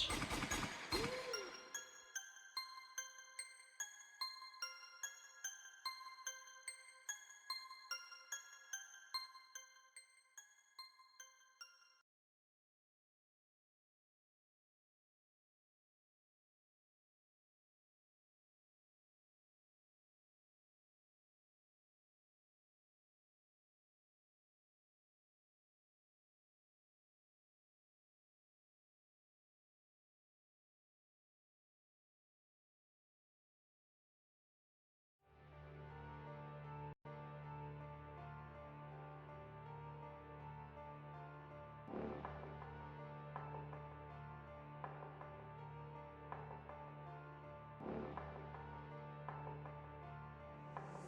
match.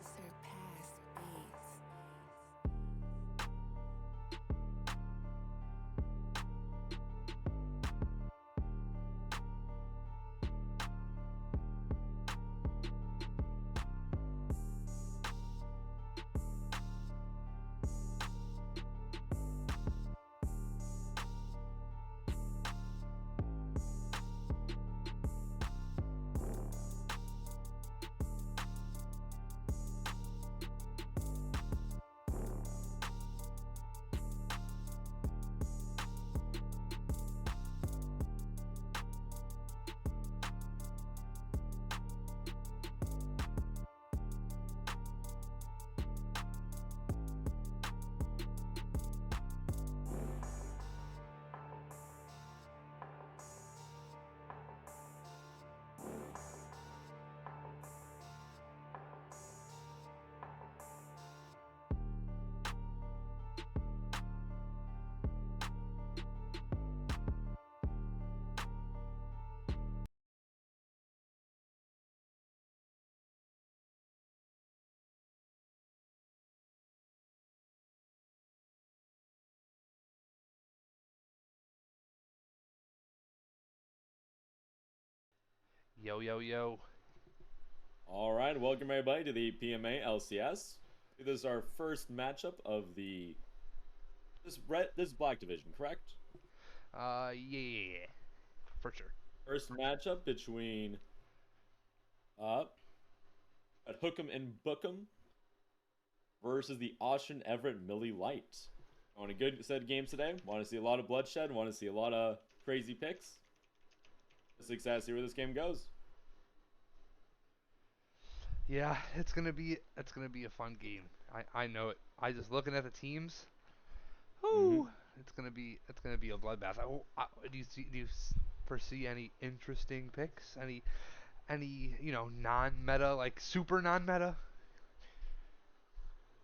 Surpass beats. Yo, yo, yo. All right, welcome everybody to the PMA LCS. This is our first matchup of this Black Division, correct? Yeah, for sure. First matchup between at Hookem and Bookem versus the Austin Everett Millie Light. On a good set of games today. Want to see a lot of bloodshed. Want to see a lot of crazy picks. Just excited to see where this game goes. Yeah, it's gonna be a fun game. I know it. I just looking at the teams. Mm-hmm. Whoo! It's gonna be a bloodbath. Do you foresee any interesting picks? Any non-meta, like super non-meta?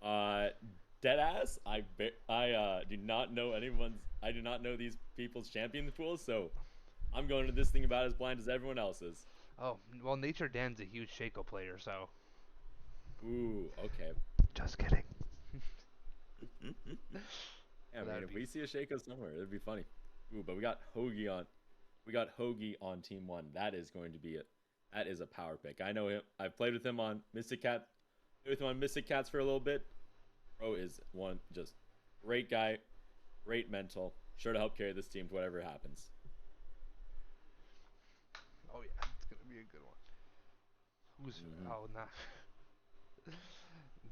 Uh, Deadass. I do not know anyone's. I do not know these people's champion pools, so I'm going to this thing about as blind as everyone else is. Oh, well, Nature Dan's a huge Shaco player, so Ooh, okay. just kidding. Yeah, I But that mean, would if be we see a Shaco somewhere, it'd be funny. Ooh, but we got Hoagie on. We got Hoagie on team one. That is going to be it. That is a power pick. I know him. I've played with him on Mystic Cat. Played with him on Mystic Cats for a little bit. Bro is one just great guy, great mental. Sure to help carry this team to whatever happens. Oh yeah, it's gonna be a good one. Who's Mm-hmm. oh nah.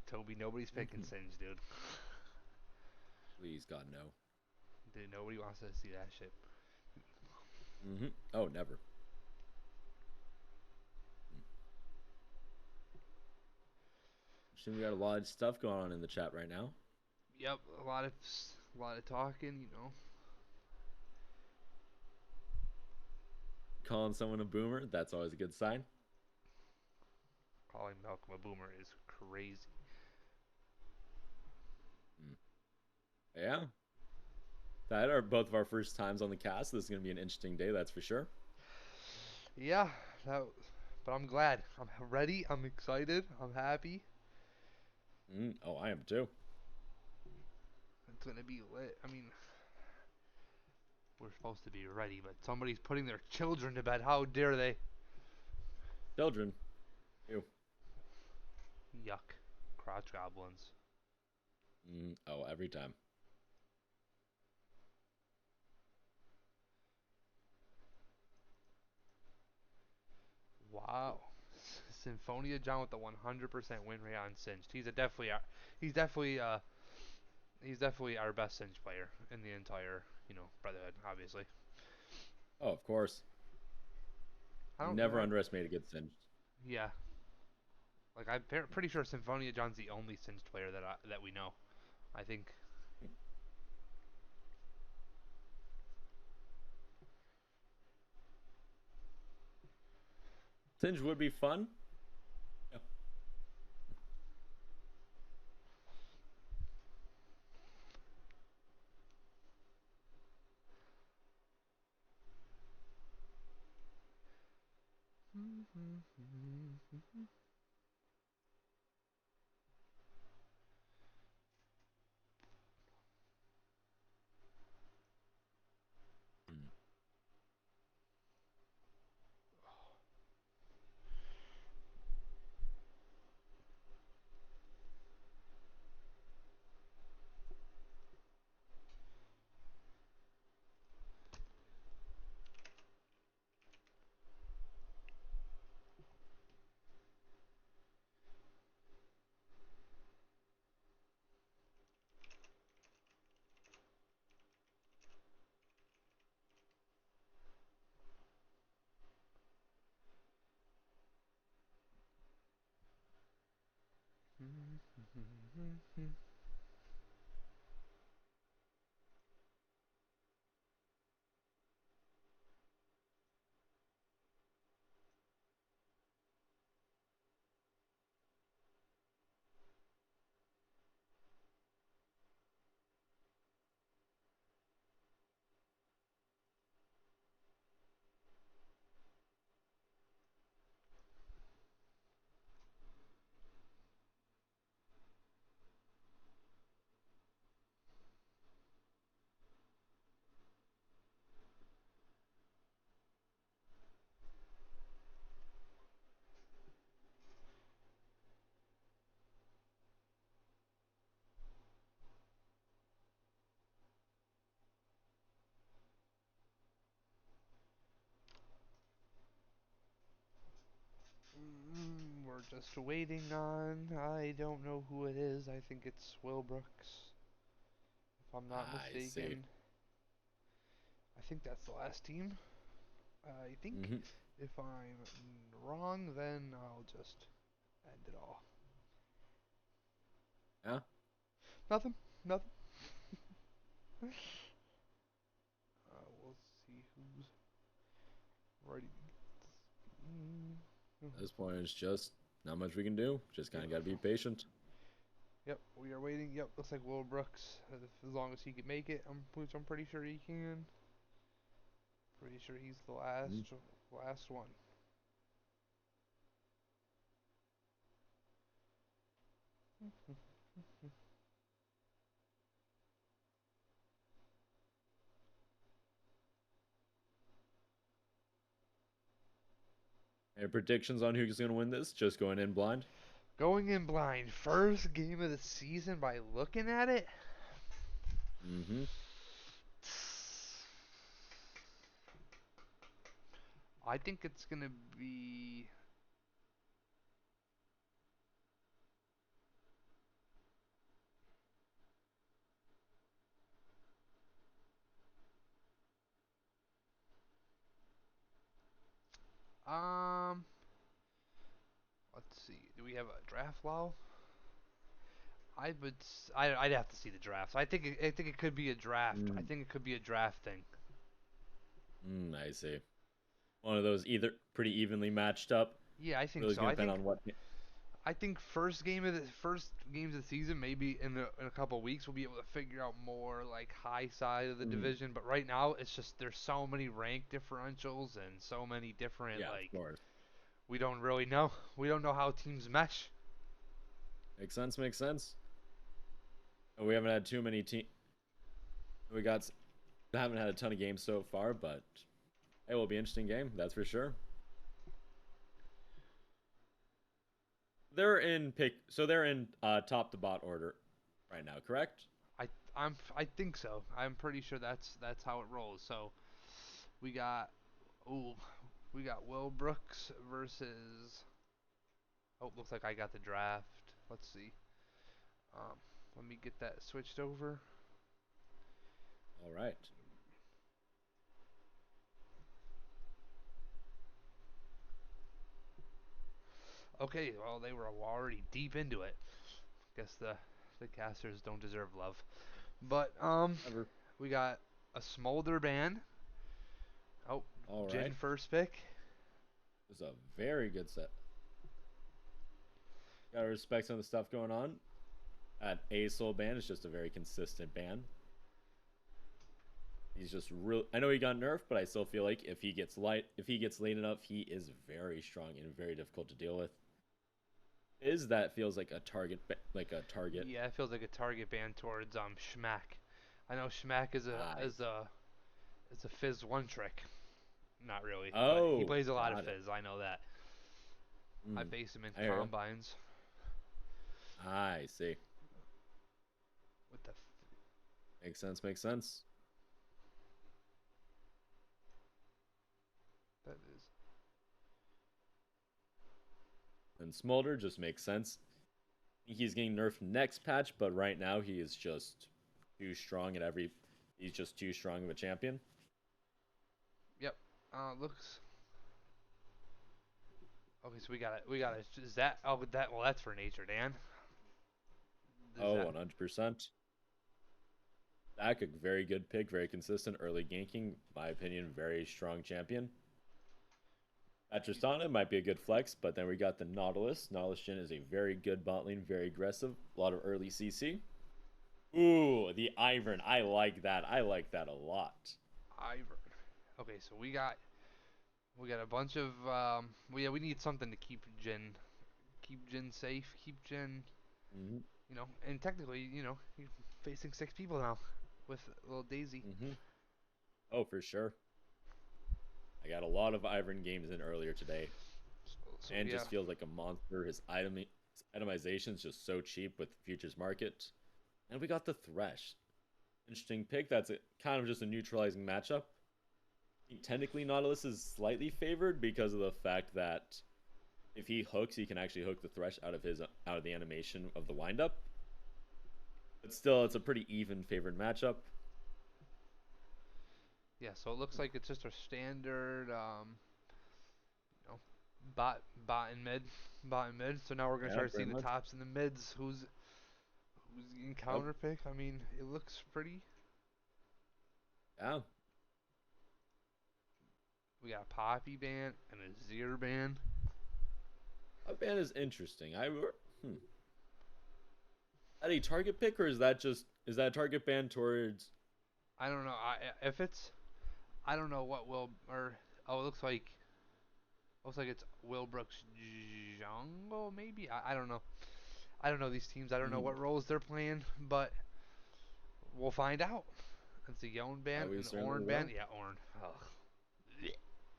Toby, nobody's picking Singe, dude. Please, God, no. Dude, nobody wants to see that shit. Mm-hmm. Oh, never. We got a lot of stuff going on in the chat right now. Yep, a lot of talking. Calling someone a boomer, that's always a good sign. Calling Malcolm a boomer is crazy. Mm. Yeah, that are both of our first times on the cast. This is going to be an interesting day, that's for sure. Yeah, that, but I'm glad. I'm ready. I'm excited. I'm happy. Oh, I am too. It's gonna be lit. I mean, we're supposed to be ready, but somebody's putting their children to bed. How dare they? Children. Ew. Yuck. Crotch goblins. Oh, every time. Wow. Symphonia John with the 100% win rate on Singed. He's definitely he's definitely our best Singed player in the entire, Brotherhood, obviously. Oh, of course. I don't Never know. underestimate a good Singed. Yeah. Like I'm pretty sure Symphonia John's the only Singed player that we know. I think. Singed would be fun. Yeah. Hmm. We're just waiting on. I don't know who it is. I think it's Will Brooks, if I'm not I see. mistaken. I think that's the last team. I think. Hmm. If I'm wrong, then I'll just end it all. Yeah. Nothing. Nothing. We'll see who's ready. At this point, it's just not much we can do. Just kind of got to be patient. Yep, we are waiting. Yep, looks like Will Brooks. As long as he can make it, which I'm pretty sure he can. Pretty sure he's the Mhm. last one. Any predictions on who's going to win this? Just going in blind? Going in blind, first game of the season by looking at it. Hmm. I think it's gonna be. Um, let's see. Do we have a draft law? I'd have to see the draft. I think it could be a draft. I Mm. think it could be a draft thing. I see. One of those either pretty evenly matched up. Yeah, I think Really so. going to depend on what. I think first games of the season, maybe in a couple of weeks, we'll be able to figure out more like high side of the Mm. division. But right now, it's just there's so many rank differentials and so many different Yeah, of like course. we don't really know. We don't know how teams mesh. Makes sense. Makes sense. We haven't had too many team. We got. Haven't had a ton of games so far, but it will be an interesting game. That's for sure. They're in pick. So they're in top to bot order right now, correct? I think so. I'm pretty sure that's how it rolls. So we got ooh We got Will Brooks versus. Oh, looks like I got the draft. Let's see. Um, Let me get that switched over. All right. Okay, well they were already deep into it. Guess the casters don't deserve love. But Ever. we got a Smolder ban. Oh, All Jin right. first pick. It was a very good set. Gotta respect some of the stuff going on. That A Soul ban is just a very consistent ban. He's just real. I know he got nerfed, but I still feel like if he gets late enough, he is very strong and very difficult to deal with. Is that feels like a target, Yeah, it feels like a target ban towards Schmack. I know Schmack is Nice. a Fizz one trick. Not really, but he Oh, plays a lot of got it. Fizz. I know that. I Mm, face him in I hear ya. combines I see. with the. Makes sense. Makes sense. That is. And Smolder just makes sense. He's getting nerfed next patch, but right now he is just too strong at every. He's just too strong of a champion. Yep. Looks. Okay, so we got it. We got it. Is that? Oh, that. Well, that's for nature, Dan. Is Oh, that? 100%. Dak, a very good pick, very consistent early ganking. My opinion, very strong champion. At Tristana might be a good flex, but then we got the Nautilus. Nautilus Jhin is a very good bot lane, very aggressive. A lot of early CC. Ooh, the Ivern. I like that. I like that a lot. Ivern. Okay, so we got a bunch of we need something to keep Jin safe, keep Jin, hmm and technically, you're facing 6 people now with little Daisy. Oh, for sure. I got a lot of Ivern games in earlier today, So and yeah, just feels like a monster. His itemization is just so cheap with futures market, and we got the Thresh. Interesting pick. That's kind of just a neutralizing matchup. Technically, Nautilus is slightly favored because of the fact that if he hooks, he can actually hook the Thresh out of the animation of the windup. But still, it's a pretty even favored matchup. yeah. So it looks like it's just our standard, you know, bot and mid, bot and mid. So now we're gonna Yeah, start pretty seeing the much. tops and the mids. Who's getting Yep. counter pick? I mean, it looks pretty. Yeah. We got a Poppy ban and a Zir ban. That ban is interesting. Hmm. That a target pick, or is that a target ban towards? I don't know. If it's, I don't know what will or oh, it looks like it's Wilbrooks Jungle maybe. I don't know. I don't know these teams. I don't know Mhm. what roles they're playing, but we'll find out. It's a Yon ban, We an certainly Orn ban. will. Yeah, Orn. Ugh.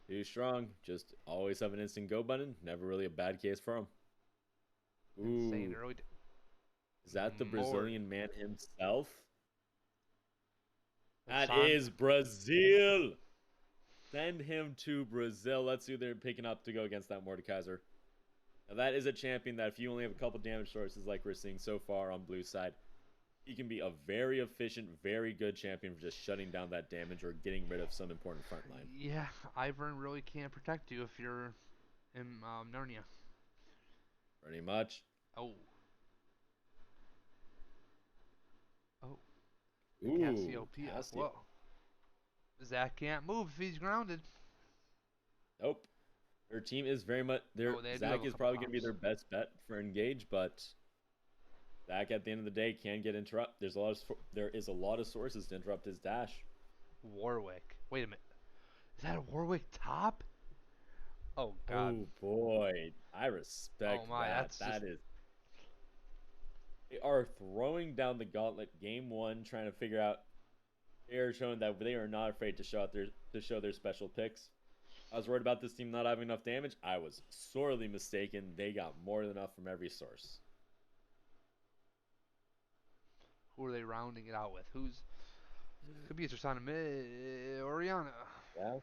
Too strong. Just always have an instant go button. Never really a bad case for him. Insane Ooh, early. is that the More. Brazilian man himself? That's That San. is Brazil. Send him to Brazil. Let's see who they're picking up to go against that Mordekaiser. Now that is a champion that if you only have a couple damage sources like we're seeing so far on blue side, he can be a very efficient, very good champion for just shutting down that damage or getting rid of some important front line. Yeah, Ivern really can't protect you if you're in Narnia. Pretty much. Oh, oh, the Ooh, Cassiopeia. Cassio. Whoa. Zach can't move if he's grounded. Nope. Their team is very much their Oh, they do have Zach a is couple probably gonna be pops. their best bet for engage, but Zach at the end of the day can get interrupt. There is a lot of sources to interrupt his dash. Warwick. Wait a minute. Is that a Warwick top? Oh God. Oh boy, I Oh respect my. that. That's just. That is they are throwing down the gauntlet game one, trying to figure out. They are showing that they are not afraid to show their special picks. I was worried about this team not having enough damage. I was sorely mistaken. They got more than enough from every source. Who are they rounding it out with? Who's could be a Tristana Oriana. Yeah.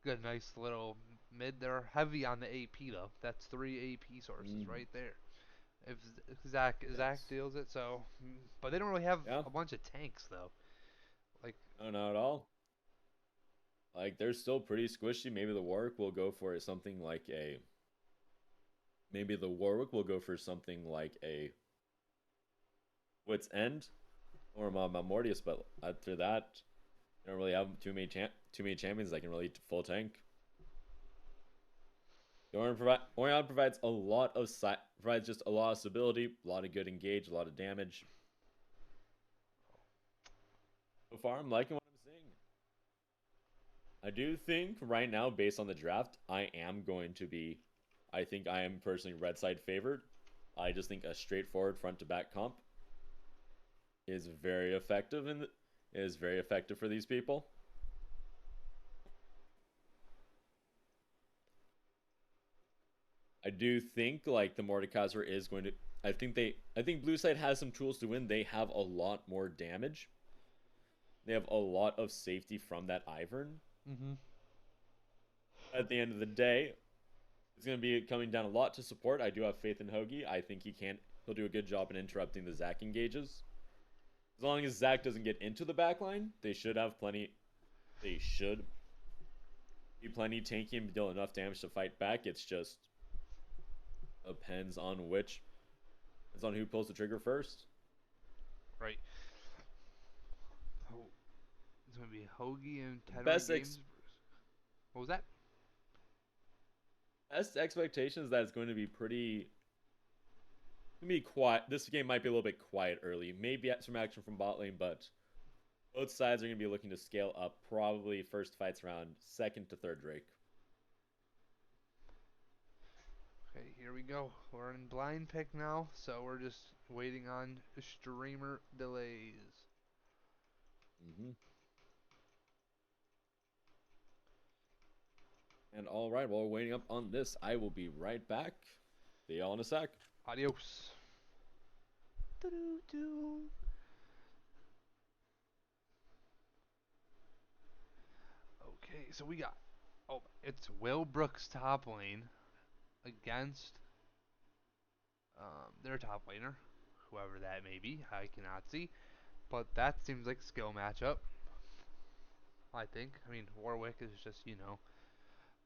Good, nice little mid. They're heavy on the AP though. That's 3 AP sources Mm, right there. If Zach yes. deals it, so but they don't really have Yeah. a bunch of tanks though. Like No, not at all. Like they're still pretty squishy. Maybe the Warwick will go for something like a. Maybe the Warwick will go for something like a Wits End or Mortius, but after that, you don't really have too many champions that can really full tank. Orion provides a lot of provides just a lot of stability, a lot of good engage, a lot of damage. So far, I'm liking what I'm seeing. I do think right now, based on the draft, I am going to be. I think I am personally red side favored. I just think a straightforward front to back comp is very effective and is very effective for these people. I do think like the Mordekaiser is going to. I think blue side has some tools to win. They have a lot more damage. They have a lot of safety from that Ivern. mm-hmm. At the end of the day, it's going to be coming down a lot to support. I do have faith in Hoagie. I think he'll do a good job in interrupting the Zac engages. As long as Zac doesn't get into the backline, they should have plenty. They should be plenty tanky and deal enough damage to fight back. It's just depends on who pulls the trigger first. Right. Oh, it's gonna be Hoagie and Tenor Best Games. What was that? Best expectations that it's going to be pretty. Gonna be quiet. This game might be a little bit quiet early. Maybe some action from bot lane, but both sides are going to be looking to scale up. Probably first fights around second to third Drake. Okay, here we go. We're in blind pick now, so we're just waiting on streamer delays. Mm-hmm. And all right, while we're waiting up on this, I will be right back. See y'all in a sec. Adios. Doo-doo-doo. Okay, so we got. Oh, it's Will Brooks top lane against their top laner, whoever that may be. I cannot see, but that seems like a skill matchup. I think. I mean, Warwick is just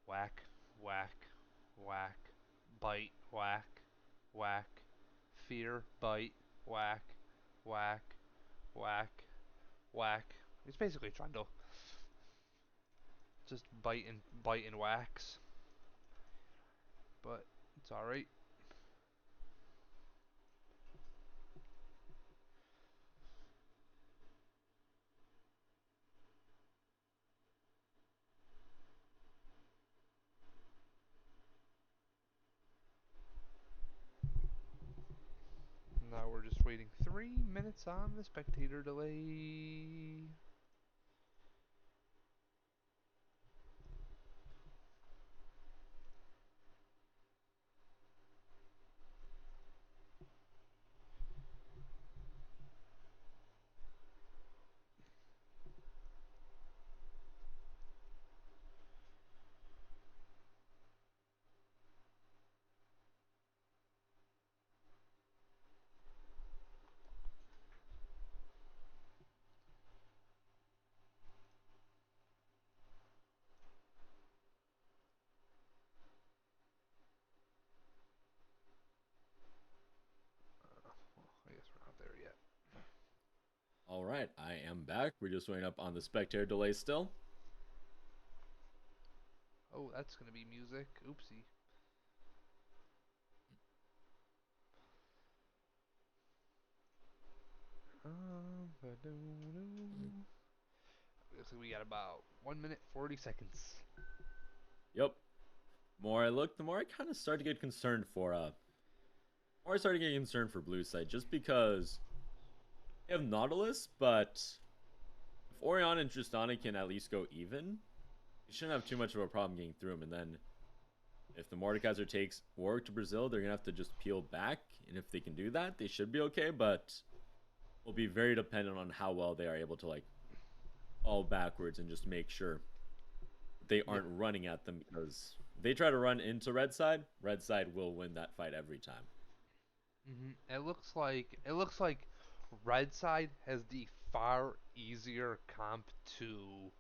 whack, whack, whack, bite, whack, whack, fear, bite, whack, whack, whack, whack. It's basically Trundle. Just bite and wax. But it's alright. Now we're just waiting 3 minutes on the spectator delay. Well, I guess we're not there yet. All right, I am back. We're just waiting up on the spectator delay still. Oh, that's gonna be music. Oopsie. Looks like we got about 1 minute 40 seconds. Yep. The more I look, the more I kind of start to get concerned for more I start to get concerned for blue side, just because they have Nautilus, but if Orion and Tristana can at least go even, you shouldn't have too much of a problem getting through them. And then if the Mordekaiser takes Warwick to Brazil, they're gonna have to just peel back, and if they can do that, they should be okay. But will be very dependent on how well they are able to like fall backwards and just make sure they aren't running at them, because if they try to run into red side will win that fight every time. It looks like red side has the far easier comp to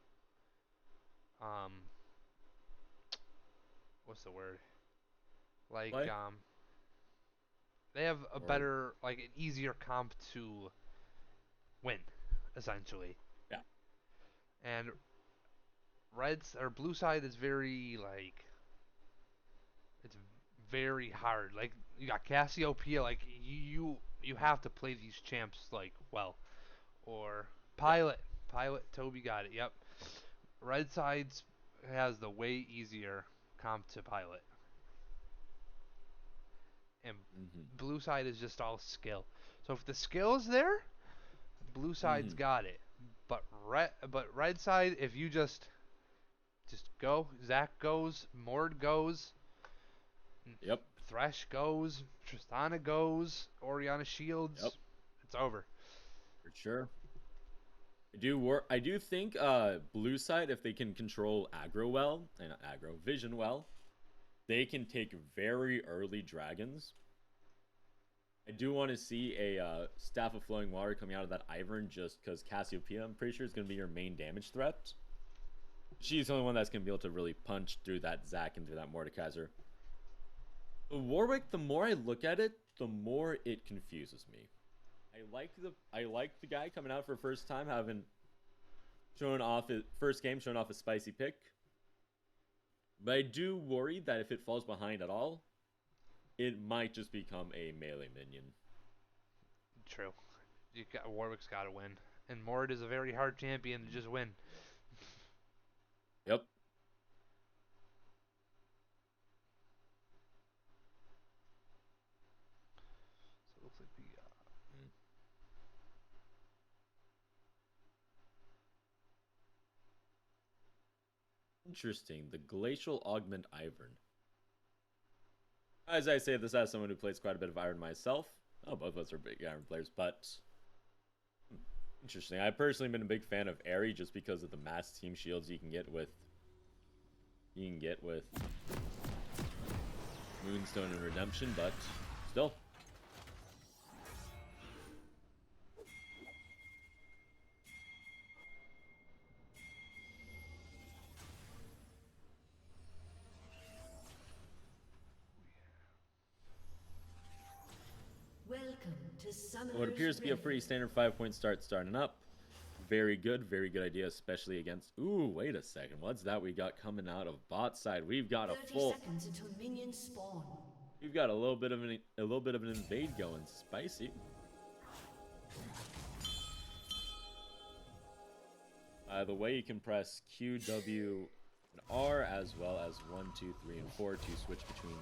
what's the word? Like Play? they have a Or- better, like an easier comp to win, essentially. Yeah. And blue side is very like it's very hard. Like you got Cassiopeia, like you have to play these champs like well. Or Pilot. Toby got it. Yep. Red side's has the way easier comp to Pilot. And blue side is just all skill. So if the skill is there, blue side's got it. But red side, if you just go, Zac goes, Mord goes, Yep. Thresh goes, Tristana goes, Orianna shields, Yep. it's over. For sure. I do think blue side, if they can control aggro well, and not aggro, vision well, they can take very early dragons. I do want to see a Staff of Flowing Water coming out of that Ivern, just because Cassiopeia, I'm pretty sure, is going to be your main damage threat. She's the only one that's going to be able to really punch through that Zac and through that Mordekaiser. The Warwick, the more I look at it, the more it confuses me. I like the guy coming out for first time, having shown off his first game, showing off a spicy pick. But I do worry that if it falls behind at all, it might just become a melee minion. True. Warwick's got to win, and Mord is a very hard champion to just win. Yep. So it looks like we got. Interesting. The Glacial Augment Ivern. As I say this as someone who plays quite a bit of Iron myself. Oh, both of us are big Iron players, but interesting. I've personally been a big fan of Aerie just because of the mass team shields you can get with Moonstone and Redemption, but still. Welcome to Summoner's What appears to be a Rift. pretty standard 5-point start starting up. Very good idea, especially against. Ooh, wait a second. What's that we got coming out of bot side? We've got a 30 full. seconds until minions spawn. We've got a little bit of an invade going. Spicy. The way you can press Q, W, and R, as well as 1, 2, 3, and 4 to switch between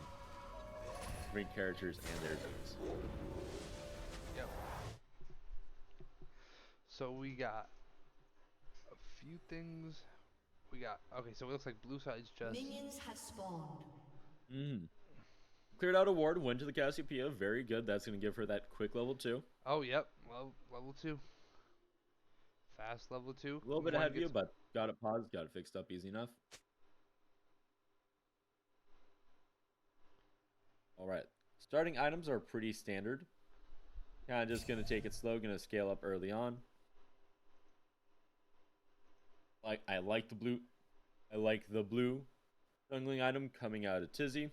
different characters and their zones. Yep. So we got a few things. Okay, so it looks like blue side's just. Minions have spawned. Cleared out a ward, went to the Cassiopeia. Very good. That's going to give her that quick level 2. Oh, yep. Well, level 2. Fast level 2. A little bit ahead of you, but got it paused, got it fixed up easy enough. Alright. Starting items are pretty standard. Kind of just going to take it slow, going to scale up early on. I like the blue. I like the blue jungling item coming out of Tizzy.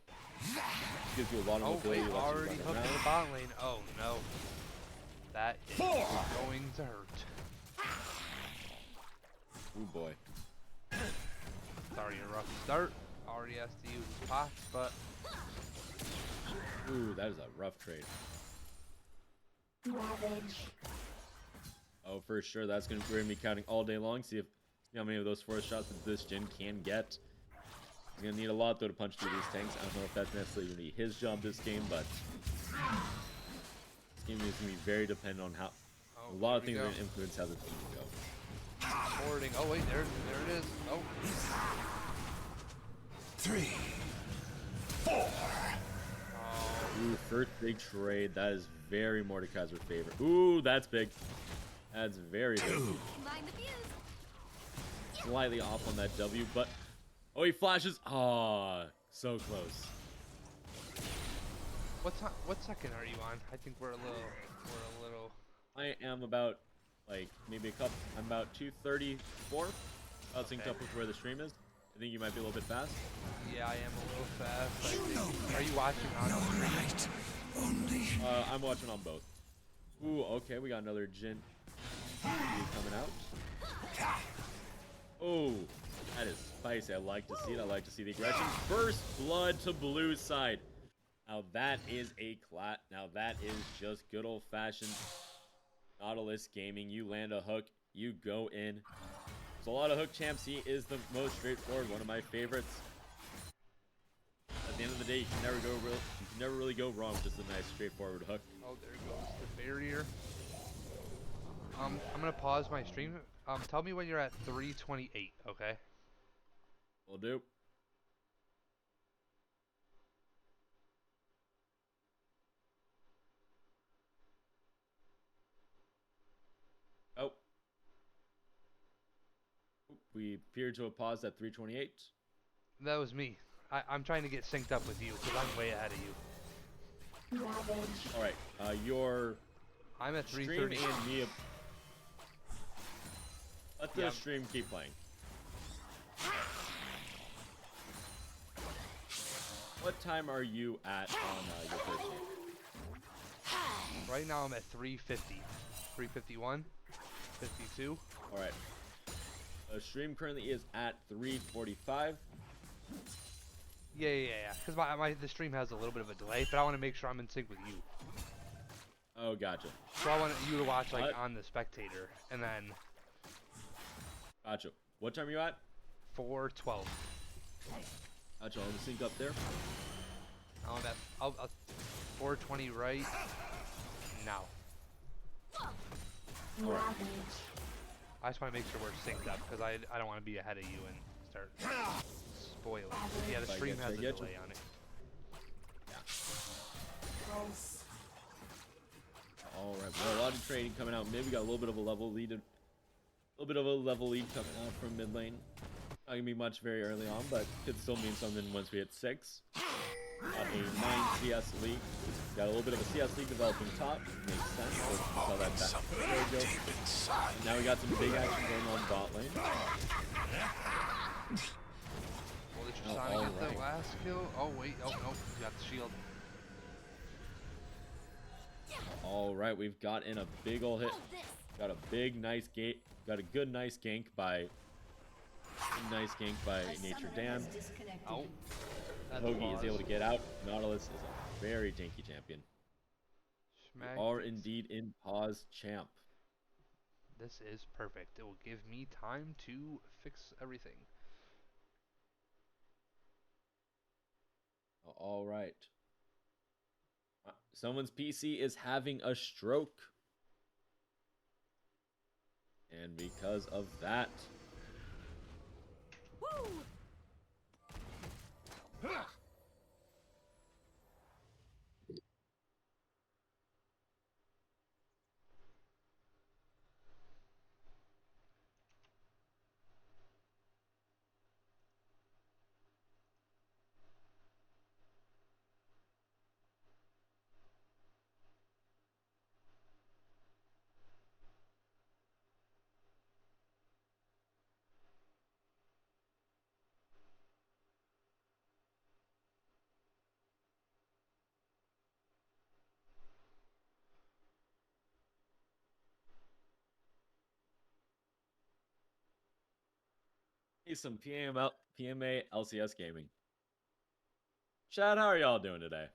Gives you a lot of mobility. Wait, lets you already run hooked in around. the bot lane. Oh, no. That is going to hurt. Ooh boy. It's already a rough start. Already has to use his pots, but Ooh, that is a rough trade. Oh, for sure. We're gonna be counting all day long. See how many of those force shots that this Jhin can get. He's gonna need a lot though to punch through these tanks. I don't know if that's necessarily gonna be his job this game, but this game is gonna be very dependent on how a lot of things are gonna influence how the team go. Forwarding. Oh wait, there it is. Oh. 3, 4. Ooh, first big trade. That is very Mordekaiser favorite. Ooh, that's big. That's very big. Mind the fuse. Slightly off on that W, but Oh, he flashes. Ah, so close. What second are you on? I think we're a little. I am about, like, maybe a couple. I'm about 234. About synced up with where the stream is. I think you might be a little bit fast. Yeah, I am a little fast. I think. Are you watching on? Right. Only. I'm watching on both. Ooh, okay, we got another Jin coming out. Oh, that is spicy. I like to see it. I like to see the aggression. First blood to blue side. Now that is a clat. Now that is just good old-fashioned Nautilus gaming. You land a hook, you go in. There's a lot of hook champs. He is the most straightforward, one of my favorites. At the end of the day, you can never really go wrong with just a nice straightforward hook. Oh, there goes the barrier. I'm gonna pause my stream. Tell me when you're at 328, okay? Will do. Oh. We appear to have paused at 328. That was me. I'm trying to get synced up with you because I'm way ahead of you. All right. Your I'm at stream 330. and me. Let the Yeah. stream keep playing. What time are you at on your first game? Right now I'm at 350, 351, 52. All right. The stream currently is at 3:45. Yeah. Because the stream has a little bit of a delay, but I want to make sure I'm in sync with you. Oh, gotcha. So I want you to watch like What? on the spectator, and then Gotcha. What time are you at? 412. Gotcha. I'll sync up there. I'm at 420 right now. All right. I just want to make sure we're synced up because I don't want to be ahead of you and start spoiling. Yeah, the I stream getcha, has a I getcha. delay on it. All right. Well, a lot of trading coming out. Maybe got a little bit of a level lead. A little bit of a level lead coming out from mid lane. Not gonna be much very early on, but could still mean something once we hit 6. Got a 9 CS league. Got a little bit of a CS league developing top. Makes sense. So saw that back. There we go. And now we got some big action going on bot lane. Well, did Oh, you Sonic get alright. the last kill? Oh wait, oh no, you got the shield. All right, we've got in a big ol' hit. Got a big nice gate. Got a good nice gank by. Nature Dan. Oh, that's Hoagie is pause. able to get out. Nautilus is a very tanky champion. Schmack. Are indeed in pause champ. This is perfect. It will give me time to fix everything. All right. Someone's PC is having a stroke. And because of that, hey, some PMA LCS gaming. Chad, how are y'all doing today?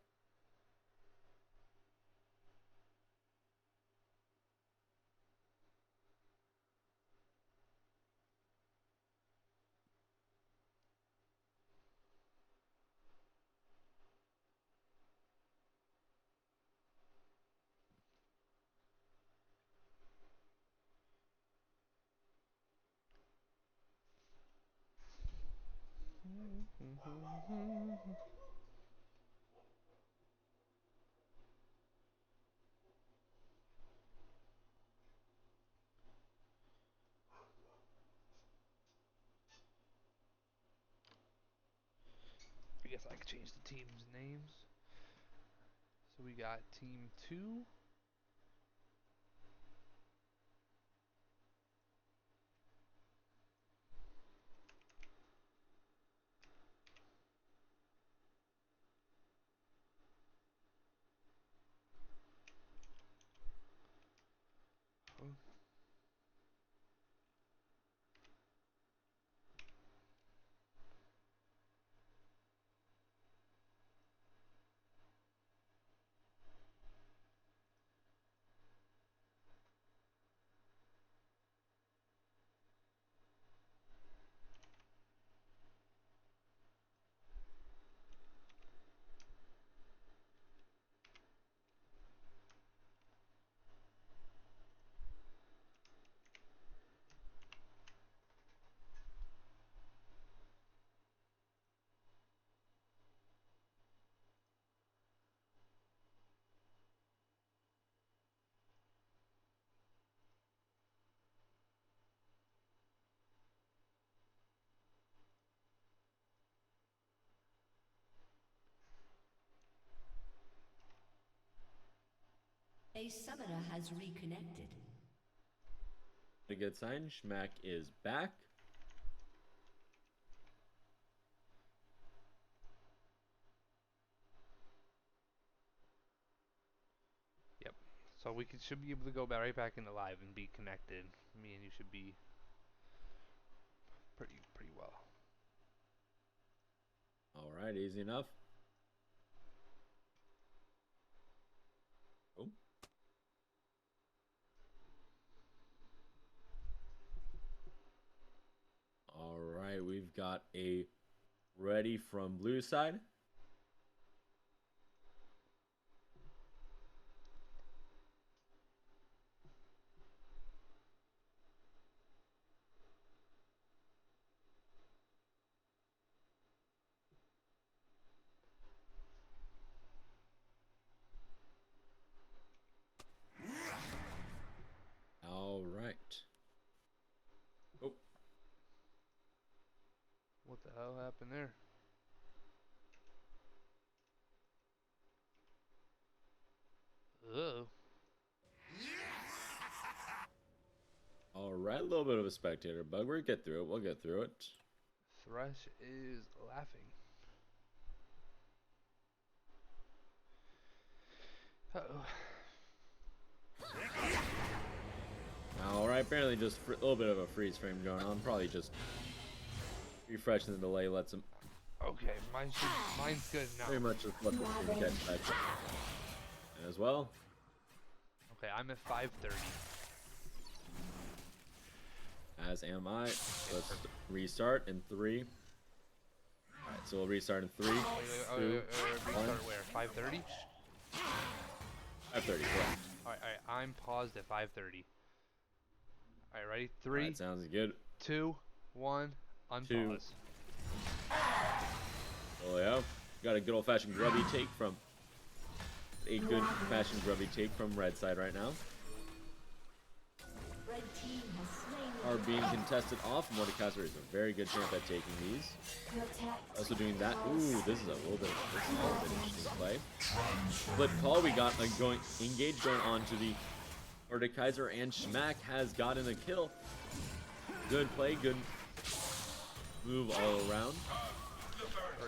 guess I could change the team's names. So we got Team 2. A summoner has reconnected. A good sign. Schmack is back. Yep. So we should be able to go right back into live and be connected. Me and you should be pretty well. All right, easy enough. Oh. All right, we've got a ready from blue side. All right. Oh, What the hell happened there? Ugh. all right. A little bit of a spectator bug. We'll get through it. We'll get through it. Thresh is laughing. Uh-oh. All right. Apparently, just a little bit of a freeze frame going on. Probably just refreshing the delay lets him Okay, mine's good now. pretty much just let the stream catch back up. And as well. Okay, I'm at 530. As am I. Let's restart in 3. Alright, so we'll restart in 3. Wait, Two, restart one. where? 530? 5:30, correct. Alright, I'm paused at 530. Alright, ready? 3, Alright, sounds good. 2, 1, unpause. Oh yeah. Got a good old fashioned grubby take from red side right now. Red team has slain Are being contested off. Mordekaiser is a very good champ at taking these. your attack. Also doing that. Ooh, this is a little bit interesting play. Split call. We got a engage going on to the Mordekaiser, and Schmack has gotten a kill. Good play, good move all around.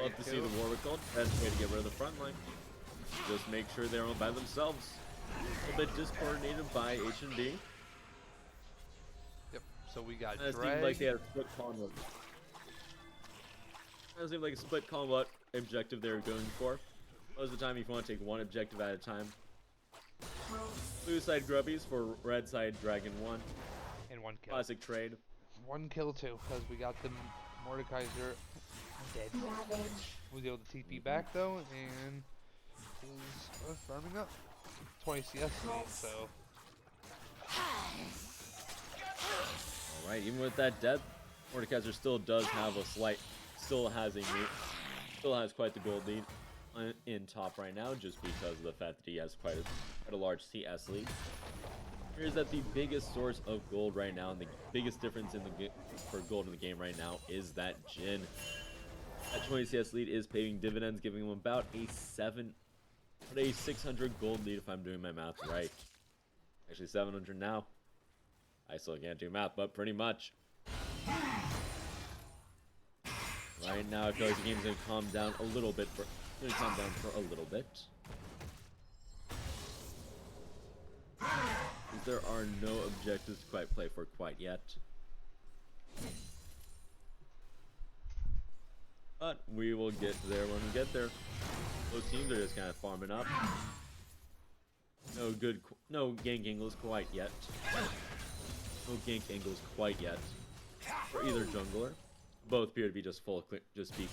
Love to see the Warwick gold. Best way to get rid of the front line. Just make sure they're all by themselves. A little bit discoordinated by H&D. Yep, so we got It Drag. seemed like they had a split call on what. It seemed like a split call on what objective they were going for. Most of the time, if you want to take one objective at a time. Blue side grubbies for red side dragon 1. and 1 kill. Classic trade. 1 kill too, because we got the Mordekaiser dead. Was able to TP back though, and is farming up. 20 CS lead, so. Alright, even with that death, Mordekaiser still does have a slight, still has quite the gold lead in top right now, just because of the fact that he has quite a large CS lead. Here's that the biggest source of gold right now, and the biggest difference in for gold in the game right now is that Jhin. That 20 CS lead is paying dividends, giving him about a 600 gold lead if I'm doing my math right. Actually 700 now. I still can't do math, but pretty much. Right now I feel like the game's gonna calm down a little bit for a little bit. There are no objectives to quite play for quite yet. But we will get there when we get there. Both teams are just kind of farming up. No gank angles quite yet. No gank angles quite yet for either jungler. Both appear to be just be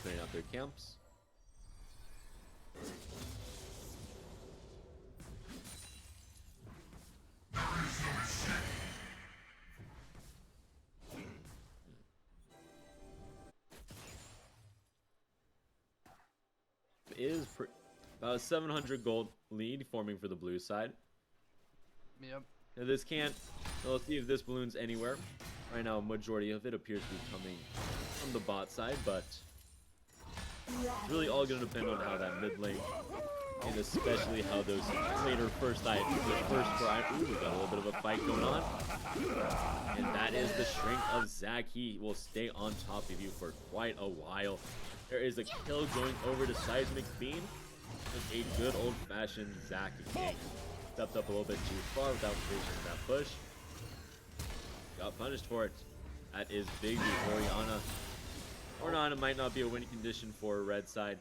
clearing out their camps. Is about a 700 gold lead forming for the blue side. Yep. Now this can't. Let's see if this balloons anywhere. Right now, a majority of it appears to be coming from the bot side, but it's really all going to depend on how that mid lane, and especially how those later first items, the first four items. Ooh, we got a little bit of a fight going on, and that is the shrink of Zac. He will stay on top of you for quite a while. There is a kill going over to Seismic Beam. Just a good old-fashioned Zac game. Stepped up a little bit too far without finishing that push. Got punished for it. That is big for Orianna. Orianna might not be a winning condition for red side,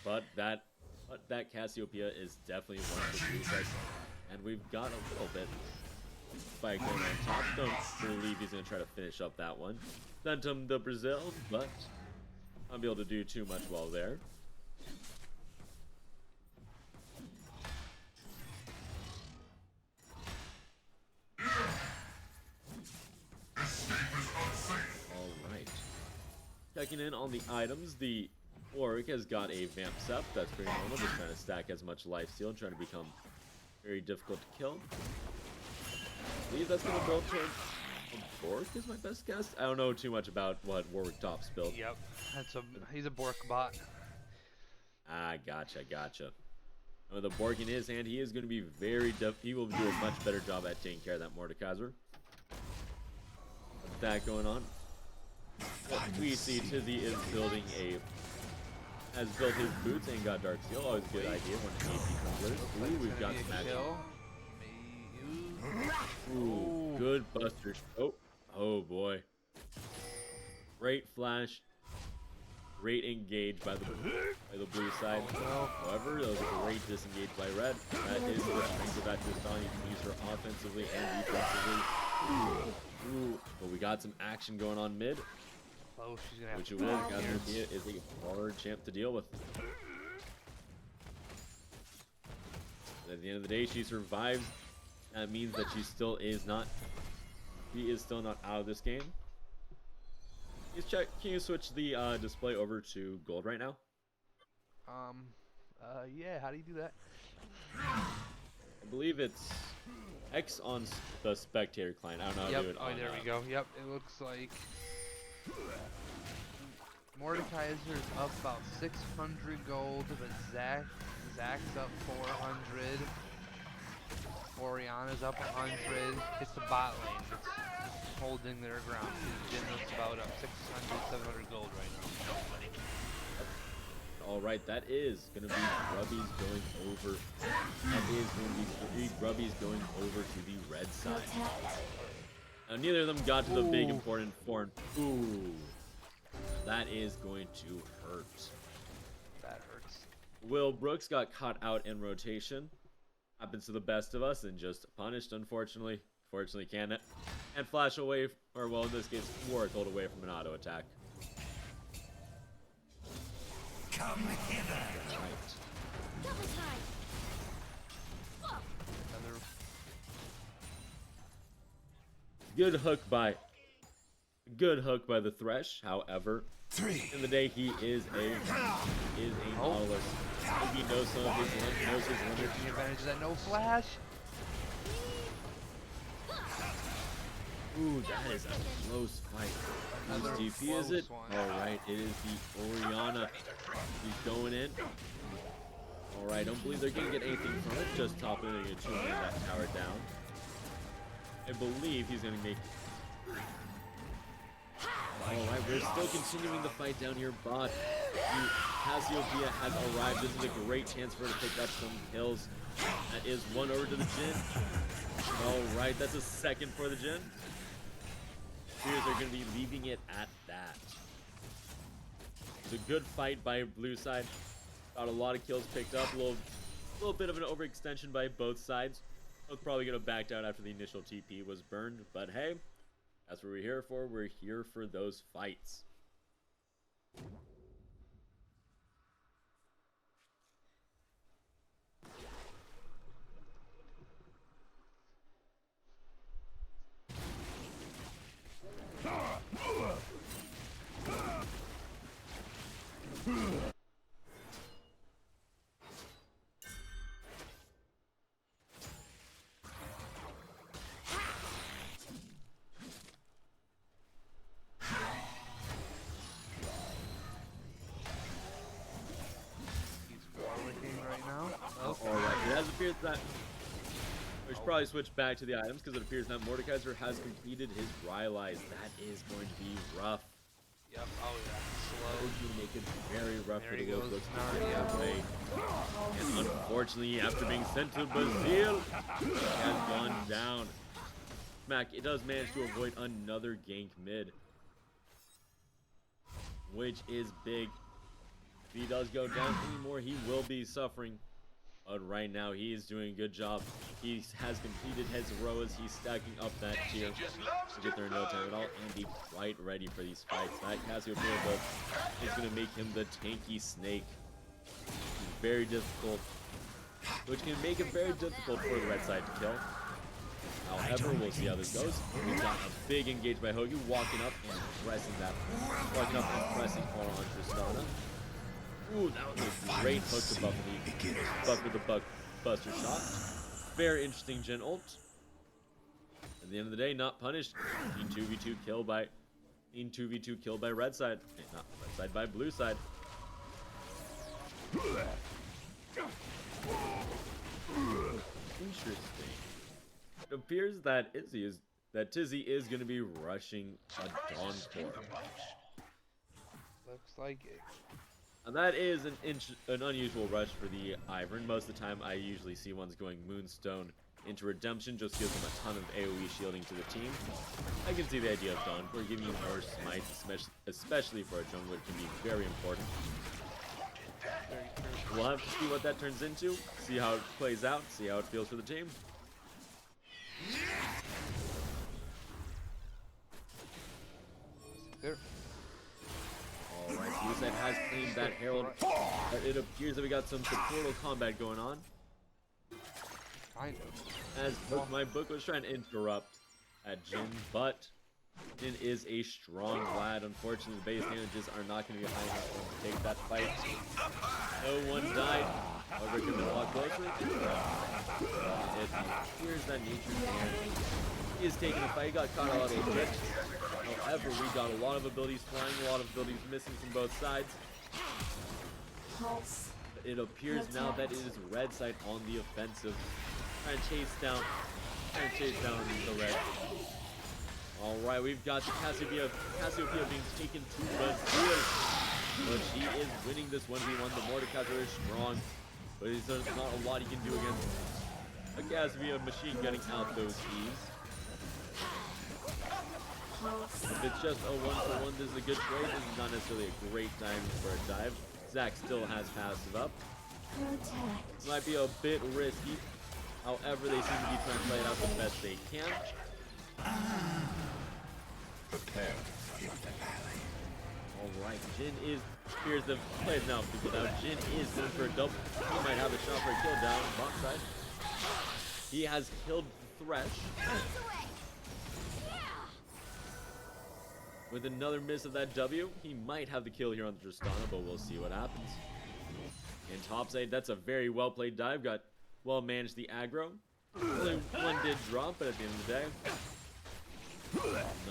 but that Cassiopeia is definitely one of the blue sides. And we've got a little bit fight going on top. Don't believe he's going to try to finish up that one. Sent him to Brazil, but not be able to do too much well there. Alright. Checking in on the items, the Warwick has got a Vamp Sep. That's pretty normal, just trying to stack as much lifesteal, trying to become very difficult to kill. I believe that's going to build towards a Bork is my best guess. I don't know too much about what Warwick Top's built. Yep. He's a Bork bot. Ah, gotcha. With the Bork in his hand, he is going to be he will do a much better job at taking care of that Mordekaiser. With that going on, what we see Tizzy is has built his boots and got Dark Seal. Always a good idea when AP comes. Ooh, we've got some magic. Ooh, good buster. Oh boy. Great flash. Great engage by the blue side. However, that was a great disengage by red. That is the strength of that Tristan. You can use her offensively and defensively. Ooh, but we got some action going on mid. Oh, she's gonna have Which to you will. Cassiopeia is a hard champ to deal with. But at the end of the day, she survives. That means that she is still not out of this game. Can you switch the display over to gold right now? Yeah, how do you do that? I believe it's X on the spectator client. I don't know how to do it on there we go. Yep, it looks like Mordekaiser's up about 600 gold, but Zac's up 400. Orianna's up 100. It's the bot lane that's holding their ground. Jin's about up 600, 700 gold right now. Alright, that is going to be Grubby's going over. That is going to be 3 Grubby's going over to the red side. Now, neither of them got to the big important form. Ooh. That is going to hurt. That hurts. Will Brooks got caught out in rotation. Happens to the best of us and just punished, unfortunately. Fortunately, can and flash away, or well, in this case, Warwick hold away from an auto attack. Come hither. Right. Double time. Another Good hook by the Thresh. However, in the day he is a Nautilus. He knows some of his limits. taking advantage of that no flash. Ooh, that is a close fight. Another Whose DP is it? close one. Alright, it is the Oriana. He's going in. Alright, don't believe they're going to get anything from it. Just topping it and tuning that tower down. I believe he's going to make... Alright, we're still continuing the fight down here, but Cassiopeia has arrived. This is a great chance for her to pick up some kills. That is one over to the Jhin. Alright, that's a second for the Jhin. Spears are going to be leaving it at that. It's a good fight by blue side. Got a lot of kills picked up. A little bit of an overextension by both sides. Both probably going to back down after the initial TP was burned. But hey, that's what we're here for. We're here for those fights. He's forwarding right now. Oh, Alright, it has appeared that... We should probably switch back to the items because it appears that Mordekaiser has completed his Rylai's. That is going to be rough. yep. Oh yeah. That Slow. would be make it very rough There for he the goes. Lobos to Now, get yeah. that way. And unfortunately, after being sent to Brazil, he has gone down. Smack, it does manage to avoid another gank mid, which is big. If he does go down anymore, he will be suffering. But right now, he is doing a good job. He has completed his heroes. He's stacking up that tier to get there in no time at all and be quite ready for these fights. That Cassiopeia build is going to make him the tanky snake. Very difficult, which can make it very difficult for the red side to kill. However, we'll see how this goes. We've got a big engage by Hoagie, walking up and pressing on Tristana. Ooh, that was a great hook to buff with the buster shot. Very interesting Jhin ult. At the end of the day, not punished. Being 2v2 killed by red side. Not red side, by blue side. Interesting. It appears that Tizzy is going to be rushing a Dawn Core. Looks like it. And that is an unusual rush for the Ivern. Most of the time, I usually see ones going Moonstone into Redemption, just gives them a ton of AoE shielding to the team. I can see the idea of Dawn Core giving you more smite, especially for a jungler, can be very important. We'll have to see what that turns into, see how it plays out, see how it feels for the team. There. Alright, Blueside has claimed that Herald. It appears that we got some supportal combat going on. Kind of. As my book was trying to interrupt at Jhin, but Jhin is a strong lad. Unfortunately, the base damages are not going to be high enough for him to take that fight. No one died. However, it could have been a lot closer. It appears that Nature's Hand is taking the fight. He got caught out a bit. However, we got a lot of abilities flying, a lot of abilities missing from both sides. It appears now that it is red side on the offensive. Trying to chase down the red. Alright, we've got the Cassiopeia being taken to Brazil. But she is winning this 1v1. The Mordekaiser is strong. But there's not a lot he can do against a Cassiopeia machine getting out those E's. If it's just a 1-for-1, this is a good trade. This is not necessarily a great time for a dive. Zac still has passive up. Might be a bit risky. However, they seem to be trying to play it out the best they can. Prepare for the finale. Alright, Jhin is... Here's the plays now. Now Jhin is going for a double. He might have a shot for a kill down bot side. He has killed Thresh. With another miss of that W, he might have the kill here on the Tristana, but we'll see what happens. In top side, that's a very well played dive. Got well managed the aggro. Only one did drop, but at the end of the day,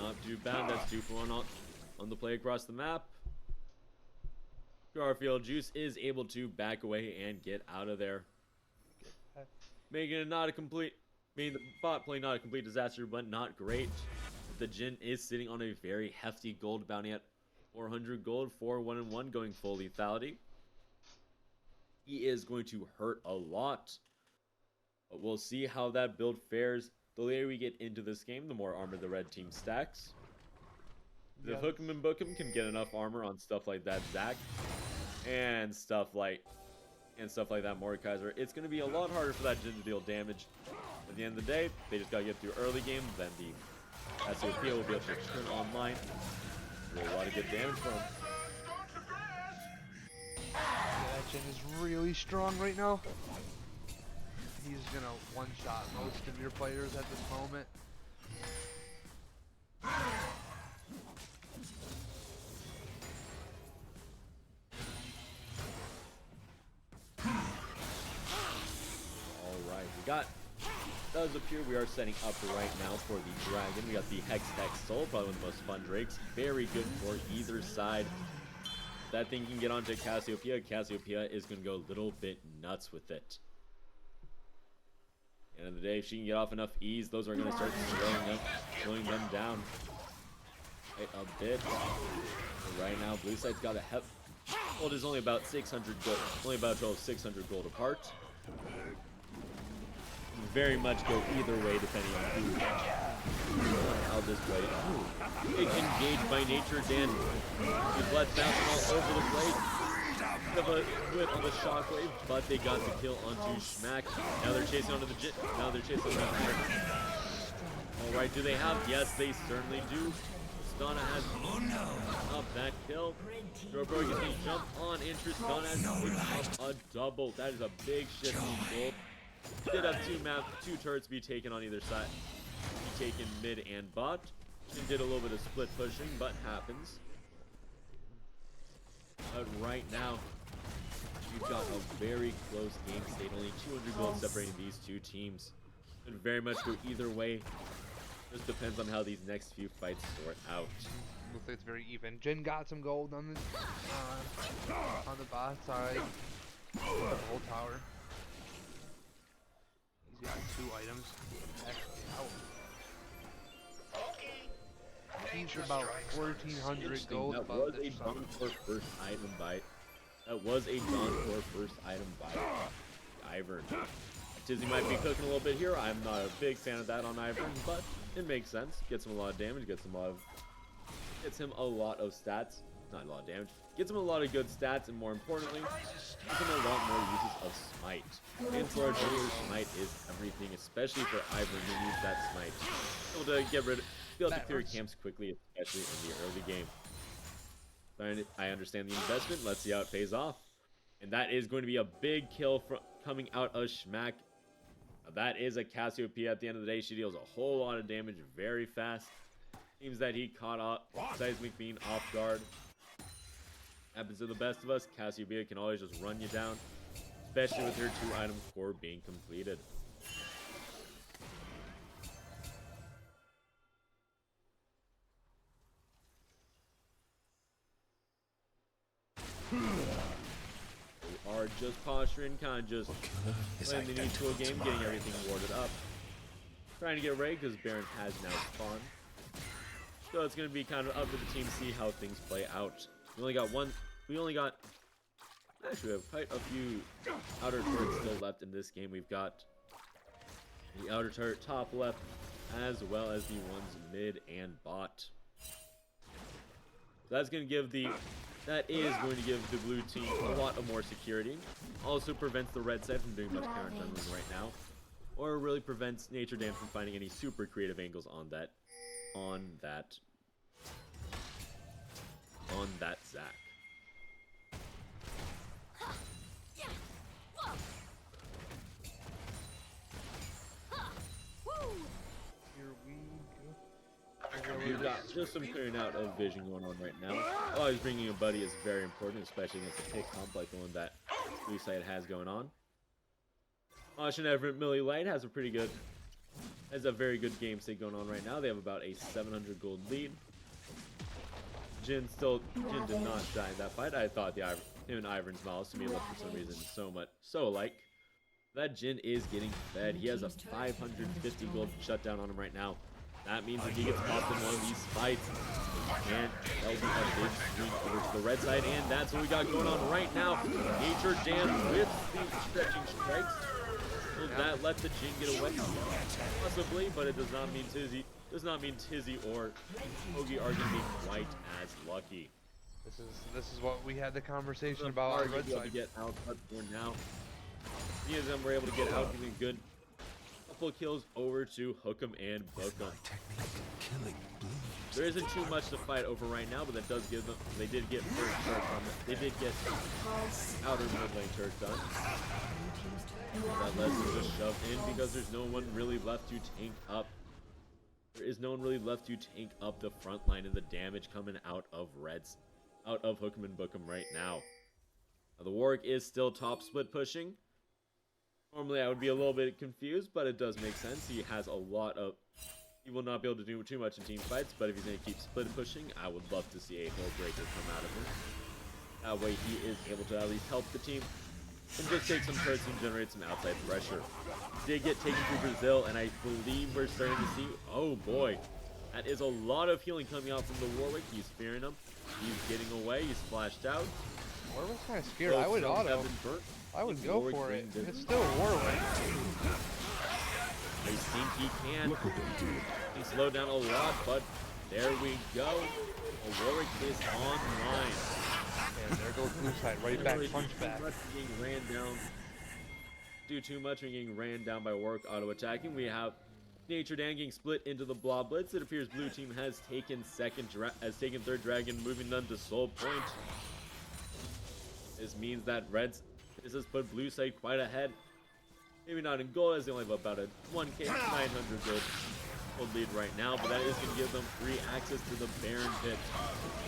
not too bad. That's 2 for 1 on on the play across the map. Garfield Juice is able to back away and get out of there. Making it not a complete, making the bot play not a complete disaster, but not great. The Jhin is sitting on a very hefty gold bounty at 400 gold for 1-1 going full lethality. He is going to hurt a lot. But we'll see how that build fares. The later we get into this game, the more armor the red team stacks. The Hook'em and Book'em can get enough armor on stuff like that Zac and stuff like that Mordekaiser. It's going to be a lot harder for that Jhin to deal damage. At the end of the day, they just got to get through early game, then the Cassiopeia will be able to turn online. Do a lot of good damage from him. Yeah, that Jhin is really strong right now. He's gonna one-shot most of your players at this moment. Alright, does appear we are setting up right now for the dragon. We got the Hex Soul, probably one of the most fun drakes. Very good for either side. That thing can get onto Cassiopeia. Cassiopeia is going to go a little bit nuts with it. End of the day, if she can get off enough ease, those are going to start slowing them down quite a bit. But right now, blue side's got a gold is only about 600 gold, only about 600 gold apart. Very much go either way depending on how this plays. Engaged by Nature Dan. His blood bouncing all over the place. Bit of a whip of a shockwave, but they got the kill onto Schmack. Now they're chasing onto the Jhin. Now they're chasing onto the Alright, do they have? Yes, they certainly do. Tristana has up that kill. Drobrog is going to jump on, and Tristana has picked up a double. That is a big shift in gold. Did have two turrets be taken on either side. Be taken mid and bot. And did a little bit of split pushing, but happens. But right now, we've got a very close game state. Only 200 gold separating these two teams. Could very much go either way. Just depends on how these next few fights sort out. Looks like it's very even. Jhin got some gold on the bot side. The whole tower. He's got 2 items. Actually, he's about 1,400 gold. That was a Dawn Core first item bite. That was a Dawn Core first item bite. Ivern. Tizzy might be cooking a little bit here. I'm not a big fan of that on Ivern, but it makes sense. Gets him a lot of damage. Gets him a lot of stats. Not a lot of damage. Gets him a lot of good stats, and more importantly, gives him a lot more uses of Smite. And for our jungler, Smite is everything, especially for Ivern who needs that Smite. Able to be able to clear camps quickly, especially in the early game. I understand the investment. Let's see how it pays off. And that is going to be a big kill coming out of Schmack. That is a Cassiopeia at the end of the day. She deals a whole lot of damage very fast. Seems that he caught up Seismic being off guard. Happens to the best of us. Cassiopeia can always just run you down, especially with her 2 item core being completed. We are just posturing, kind of just playing the neutral game, getting everything warded up. Trying to get Ray because Baron has now spawned. So it's going to be kind of up to the team to see how things play out. Actually, we have quite a few outer turrets still left in this game. We've got the outer turret top left, as well as the ones mid and bot. So that is going to give the blue team a lot of more security. Also prevents the red side from doing much counter tunneling right now, or really prevents Nature Dan from finding any super creative angles on that Zac. Here we go. We've got just some clearing out of vision going on right now. Always bringing a buddy is very important, especially against a pick comp like the one that blue side has going on. Ashen Everett Millie Light has a very good game state going on right now. They have about a 700 gold lead. Jin did not die in that fight. I thought him and Ivern's mouths to me looked for some reason so alike. That Jin is getting fed. He has a 550 gold shutdown on him right now. That means if he gets popped in one of these fights, and that'll be a big swing over to the red side, and that's what we got going on right now. Nature Dam with the stretching strikes. Will that let the Jin get away? Possibly, but it does not mean Tizzy or Hoagie are gonna be quite as lucky. This is what we had the conversation The about bar on red to side. get out for now. Many of them were able to get out, getting a good couple kills over to Hook'em and Book'em. Killing blue. There isn't too much to fight over right now, but that does give them. They did get first turret on it. They did get outer mid lane turret done. That lets them just shove in because there's no one really left to tank up. There is no one really left to tank up the front line and the damage coming out of Hook'em and Book'em right now. Now, the Warwick is still top split pushing. Normally I would be a little bit confused, but it does make sense. He has a lot of... He will not be able to do too much in team fights, but if he's going to keep split pushing, I would love to see a Hull Breaker come out of him. That way he is able to at least help the team and just take some turrets and generate some outside pressure. Did get taken through Brazil, and I believe we're starting to see... Oh boy, that is a lot of healing coming out from the Warwick. He's fearing him. He's getting away. He's flashed out. Warwick's kind of scared. Both I would zones auto. have been burnt. I would go Warwick for it. being It's still Warwick. I think he can. He slowed down a lot, but there we go. The Warwick is online. And there goes blue side, right back, punch back. Being ran down. Do too much and getting ran down by Warwick auto attacking. We have Nature Dan getting split into the Blob Blitz. It appears blue team has taken third dragon, moving them to Soul Point. This means that this has put blue side quite ahead. Maybe not in gold, as they only have about a 1k 900 gold lead right now, but that is going to give them free access to the Baron Pit,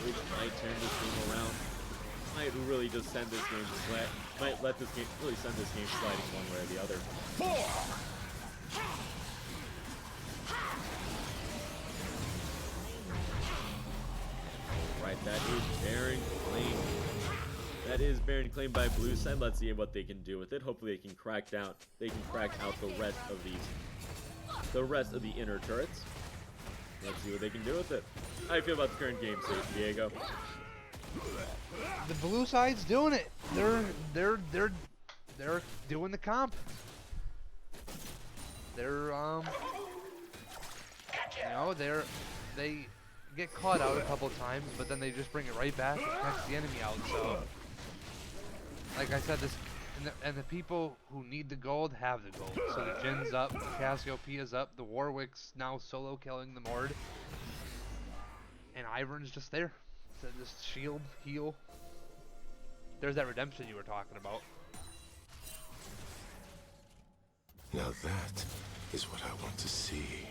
which might turn this game around. Might really just send this game might let this game really send this game sliding one way or the other. Right, that is Baron claim. That is Baron claim by blue side. Let's see what they can do with it. Hopefully they can crack out the rest of the inner turrets. Let's see what they can do with it. How do you feel about the current game state, Diego? The blue side's doing it. They're doing the comp. They get caught out a couple times, but then they just bring it right back and catch the enemy out. So, like I said, and the people who need the gold have the gold. So the Jin's up, Cassiopeia's up, the Warwick's now solo killing the Mord, and Ivern's just there. So just shield, heal. There's that redemption you were talking about. Now that is what I want to see.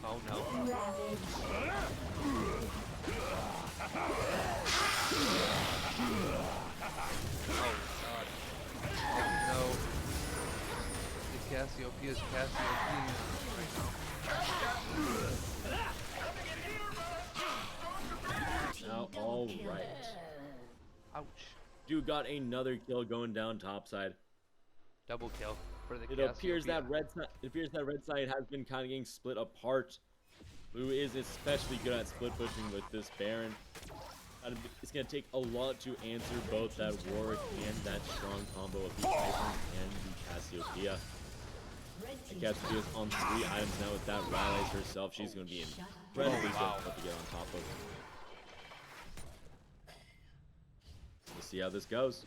Oh no. Oh god. Oh no. The Cassiopeia's Cassiopeia right Now, all right. now. Ouch. Dude got another kill going down topside. Double kill for the It appears Cassiopeia. that red side has been kind of getting split apart. Blue is especially good at split pushing with this Baron. It's going to take a lot to answer both that Warwick and that strong combo of the Ivern and the Cassiopeia. And Cassiopeia's on 3 items now with that Rylai's herself. She's going to be incredibly difficult to get on top of. We'll see how this goes.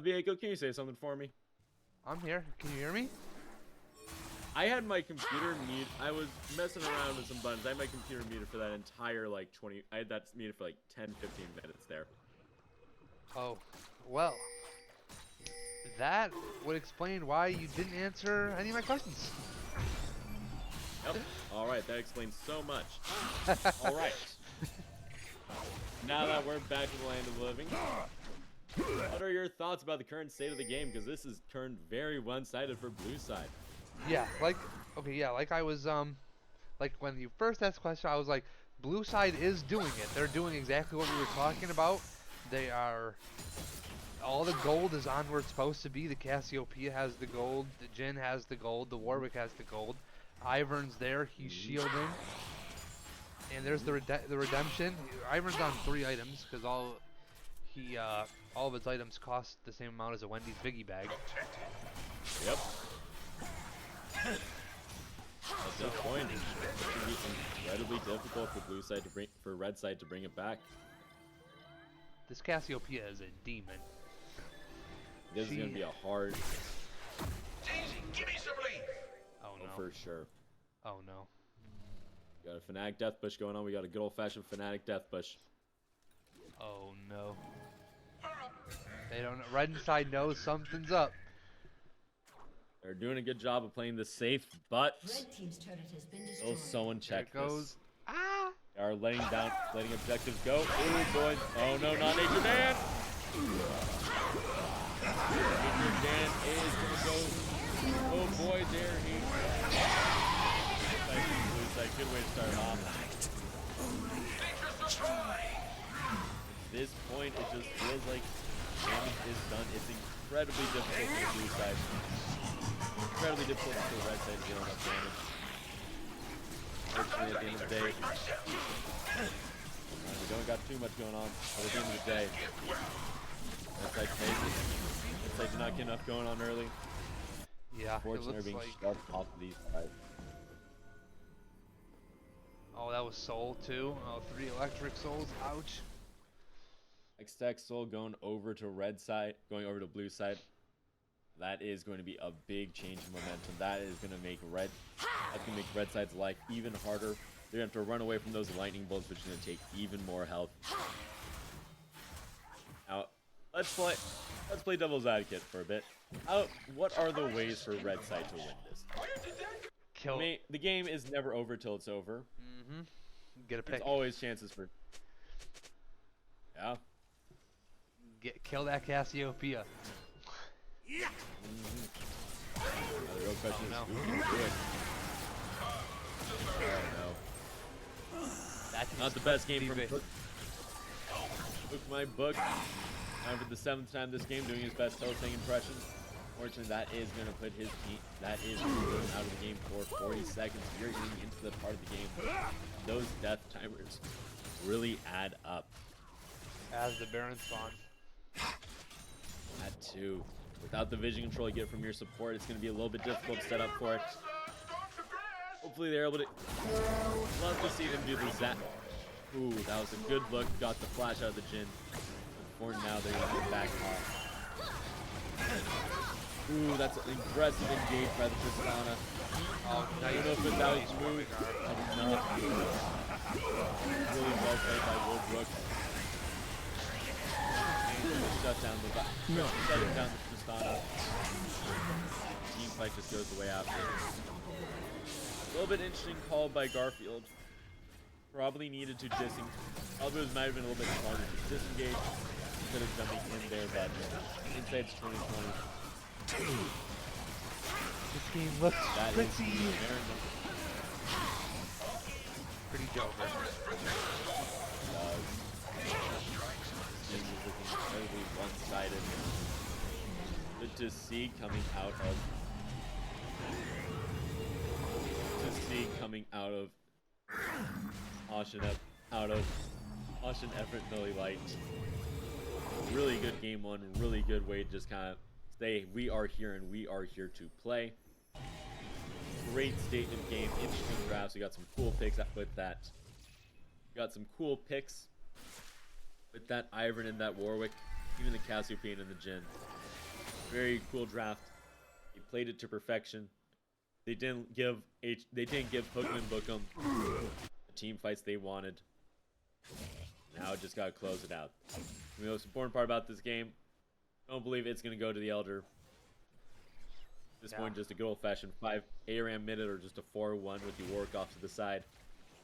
Viego, can you say something for me? I'm here. Can you hear me? I had my computer muted. I was messing around with some buttons. I had my computer muted for that entire like 20. I had that muted for like 10, 15 minutes there. Oh, well. That would explain why you didn't answer any of my questions. Yep. All right, that explains so much. All right. Now that we're back to the land of the living, what are your thoughts about the current state of the game? Because this has turned very one-sided for blue side. Yeah, like I was like when you first asked the question, I was like, blue side is doing it. They're doing exactly what we were talking about. They are all the gold is on where it's supposed to be. The Cassiopeia has the gold, the Jhin has the gold, the Warwick has the gold. Ivern's there, he's shielding. And there's the redemption. Ivern's on 3 items because all of his items cost the same amount as a Wendy's Biggie bag. Yep. At this point, it's going to be incredibly difficult for red side to bring it back. This Cassiopeia is a demon. This is going to be a hard. Daisy, give me some relief. Oh Oh, no. for sure. Oh no. Got a Fnatic Death Push going on. We got a good old-fashioned Fnatic Death Push. Oh no. They don't. Red side knows something's up. They're doing a good job of playing this safe, but Red team's turret has been will destroyed. someone There check it goes. this? Ah! They are letting objectives go. Oh boy! Oh no, not Nature Dan! Nature Dan is gonna go. Oh boy, there he. Blue side, good way to start off. At this point, it just feels like damage is done. It's incredibly difficult for the blue side. Incredibly difficult for the red side to deal enough damage. Fortunately, at the end of the day, we don't got too much going on. But at the end of the day, red side takes it. Red side did not get enough going on early. Yeah, it Fortunately, looks being like. shoved off of these guys. Oh, that was Soul too. Oh, 3 electric souls. Ouch. X-Tech Soul going over to red side, going over to blue side. That is going to be a big change in momentum. That is going to make red side's life even harder. They're going to have to run away from those lightning bolts, which is going to take even more health. Now, let's play devil's advocate for a bit. What are the ways for red side to win this? Kill. The game is never over till it's over. Mm-hmm. Get a There's pick. always chances for. Yeah. Kill that Cassiopeia. Now, the real question Oh, is who can do it? Oh That's no. Not the best game from Steve. Book My Book. And for the 7th time this game, doing his best Hellsing impression. Fortunately, that is going to put his team. That is going to put him out of the game for 40 seconds. You're getting into the part of the game. Those death timers really add up. As the Baron spawn. That too. Without the vision control you get from your support, it's going to be a little bit difficult to set up for it. Hopefully they're able to. Love to see them do the zap. Ooh, that was a good look. Got the flash out of the Jhin. For now, they're going to get back off. Ooh, that's an impressive engage by the Tristana. Oh, I don't know if that was smooth. No. Really well played by Willbrook. Shut down the Tristana. Team fight just goes the way after. A little bit interesting call by Garfield. Probably needed to disengage. Probably might have been a little bit smarter to disengage instead of jumping in there, but inside's 2020. This game looks That is pretty Joker. This is looking incredibly one-sided. Good to see coming out of Ashen Effort Millie Light. Really good game one, really good way to just kind of say we are here and we are here to play. Great statement game, interesting drafts. We got some cool picks with that. With that Ivern and that Warwick, even the Cassiopeia and the Jhin. Very cool draft. He played it to perfection. They didn't give Hookman Bookham the team fights they wanted. Now just gotta close it out. The most important part about this game, don't believe it's gonna go to the Elder. At this point, just a good old-fashioned 5 ARAM minute or just a 4-1 with the Warwick off to the side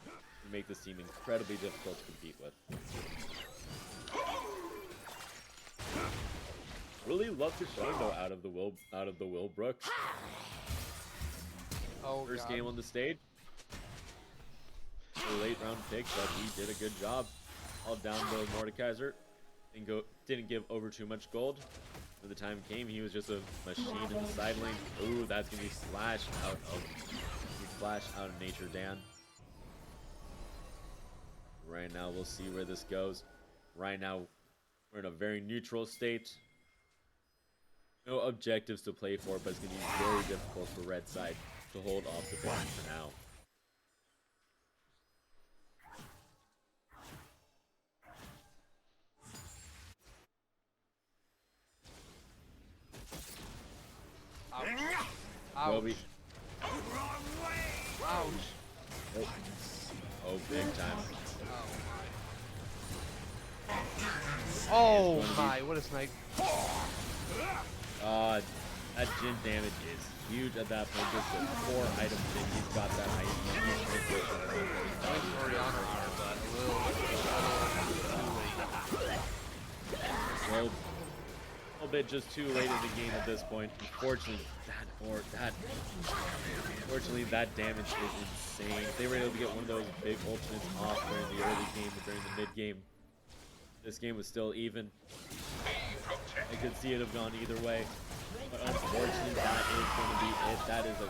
to make this team incredibly difficult to compete with. Really love the showing though out of the Will Brooks. Oh, First God. game on the stage. A late round pick, but he did a good job. All down to Mordekaiser. Didn't give over too much gold. When the time came, he was just a machine in the side lane. Ooh, that's gonna be Flash out of Nature Dan. Right now, we'll see where this goes. Right now, we're in a very neutral state. No objectives to play for, but it's gonna be very difficult for Red Side to hold off the point for now. Ouch. Kobe. Ouch. Oh, big time. Oh my, what a snipe. That Jin damage is huge at that point. Just a 4 item thing. He's got that item. Nice Orianna here, but a little bit just too late in the game at this point. Unfortunately, that damage is insane. They were able to get one of those big ultimates off during the early game, but during the mid game, this game was still even. I could see it have gone either way, but unfortunately, that is going to be it. That is a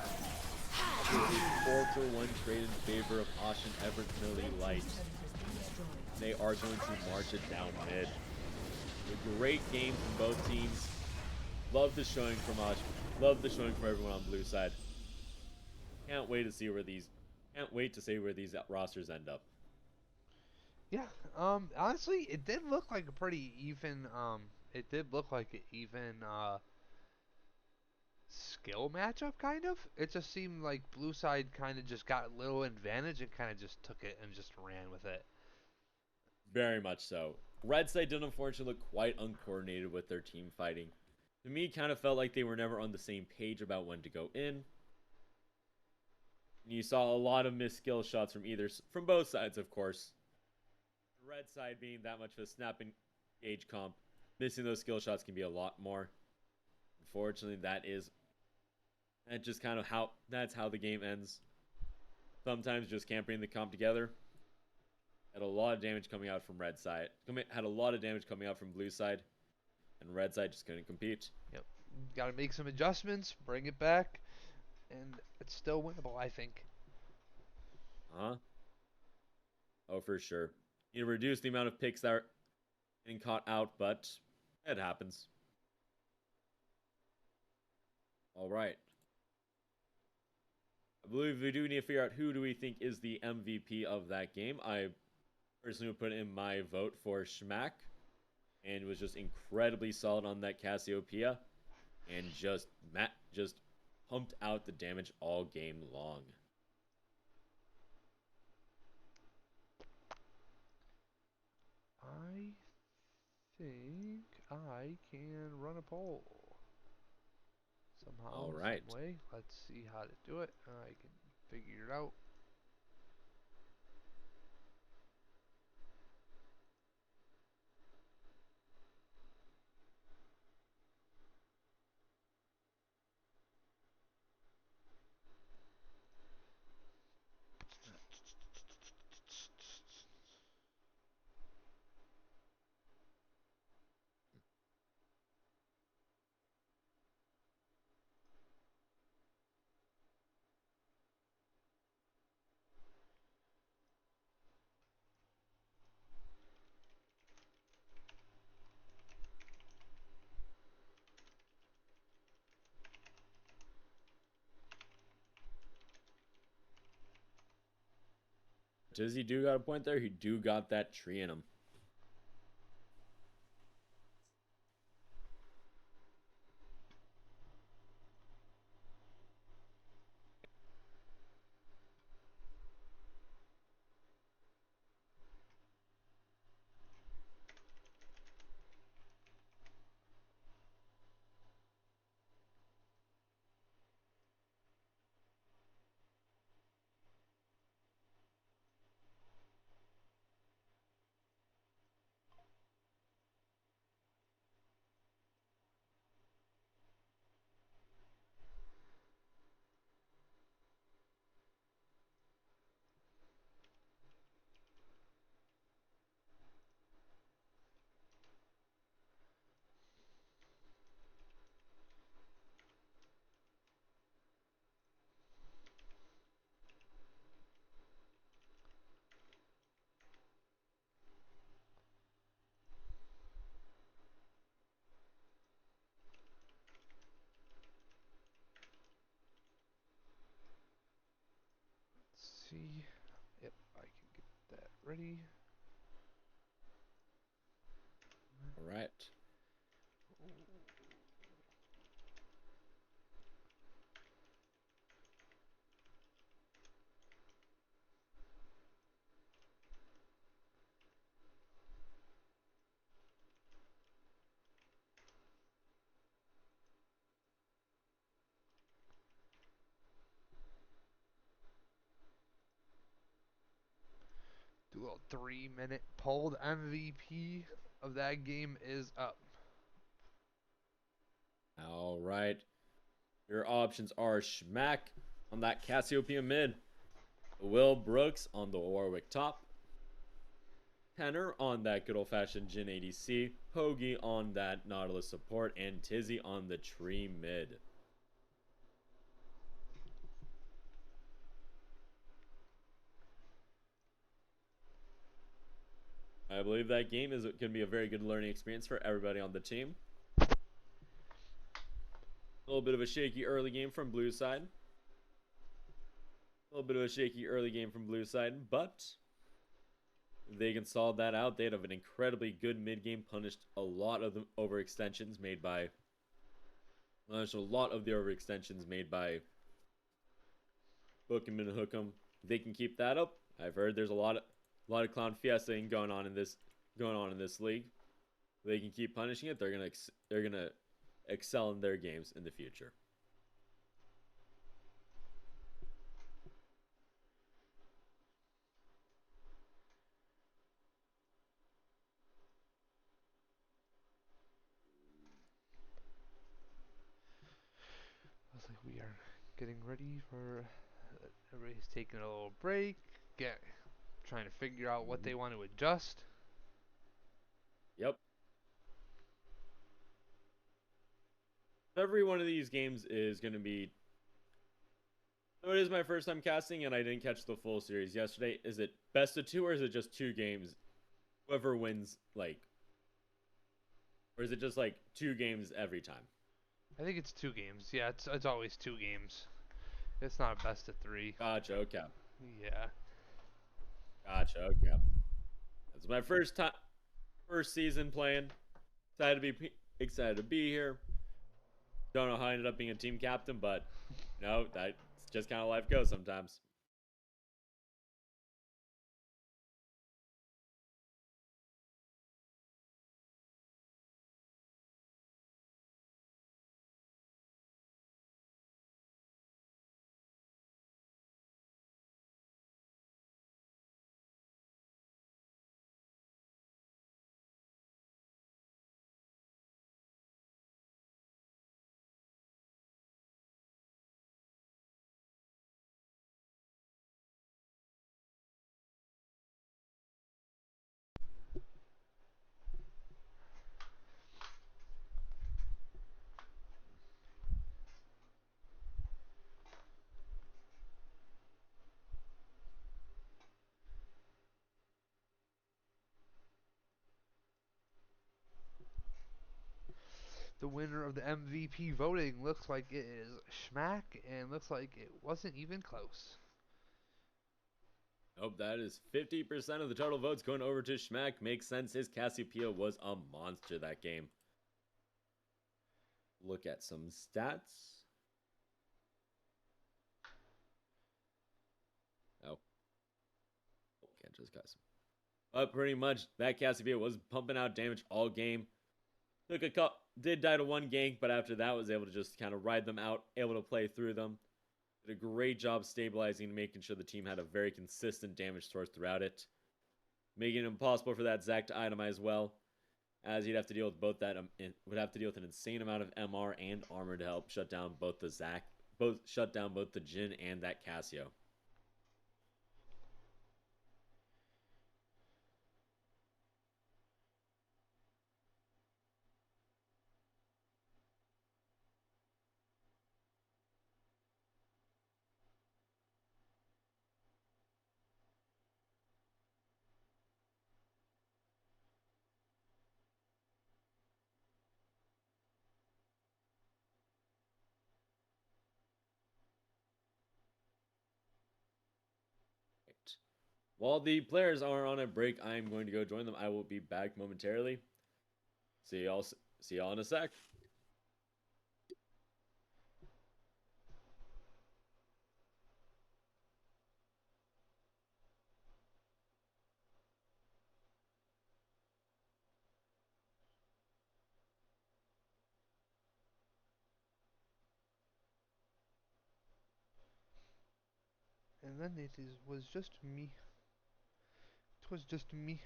4-for-1 trade in favor of Ashen Everett Millie Light. They are going to march it down mid. A great game from both teams. Love the showing from Ashen. Love the showing from everyone on blue side. Can't wait to see where these rosters end up. Yeah, honestly, it did look like a pretty even, skill matchup, kind of. It just seemed like blue side kind of just got a little advantage and kind of just took it and just ran with it. Very much so. Red side did unfortunately look quite uncoordinated with their team fighting. To me, kind of felt like they were never on the same page about when to go in. You saw a lot of missed skill shots from both sides, of course. The red side being that much of a snap and gauge comp, missing those skill shots can be a lot more. Unfortunately, that's how the game ends. Sometimes just can't bring the comp together. Had a lot of damage coming out from red side. Had a lot of damage coming out from blue side. And red side just couldn't compete. Yep. Got to make some adjustments, bring it back, and it's still winnable, I think. Huh? Oh, for sure. You reduce the amount of picks that are getting caught out, but it happens. All right. I believe we do need to figure out who do we think is the MVP of that game. I personally would put in my vote for Schmack, and was just incredibly solid on that Cassiopeia, and just pumped out the damage all game long. I think I can run a poll. Somehow, All right. some way. Let's see how to do it. I can figure it out. Does he do got a point there? He do got that tree in him. see. Yep, I can get that ready. All right. Do a little 3-minute poll. The MVP of that game is up. All right. Your options are Schmack on that Cassiopeia mid, Will Brooks on the Warwick top, Tenor on that good old-fashioned Jin ADC, Hoagie on that Nautilus support, and Tizzy on the tree mid. I believe that game is going to be a very good learning experience for everybody on the team. A little bit of a shaky early game from blue side. A little bit of a shaky early game from blue side, but they can solve that out. They had an incredibly good mid game, punished a lot of the overextensions made by Book 'em and Hook 'em. They can keep that up. I've heard there's a lot of clown fiestaing going on in this league. They can keep punishing it. They're gonna excel in their games in the future. Looks like we are getting ready for. Everybody's taking a little break. Trying to figure out what they want to adjust. Yep. Every one of these games is going to be. So it is my first time casting, and I didn't catch the full series yesterday. Is it best of 2, or is it just 2 games? Whoever wins, or is it just 2 games every time? I think it's 2 games. Yeah, it's always 2 games. It's not a best of 3. Gotcha. Okay. Yeah. Gotcha. Okay. It's my first season playing. Excited to be here. Don't know how I ended up being a team captain, but that's just kind of life goes sometimes. The winner of the MVP voting looks like it is Schmack, and looks like it wasn't even close. Nope, that is 50% of the total votes going over to Schmack. Makes sense. His Cassiopeia was a monster that game. Look at some stats. Oh. Can't just custom. But pretty much that Cassiopeia was pumping out damage all game. Did die to 1 gank, but after that was able to just kind of ride them out, able to play through them. Did a great job stabilizing and making sure the team had a very consistent damage source throughout it. Making it impossible for that Zac to itemize well, as he'd have to deal with would have to deal with an insane amount of MR and armor to help shut down both the Jhin and that Cassio. While the players are on a break, I am going to go join them. I will be back momentarily. See y'all in a sec. And then was just me. It was just me.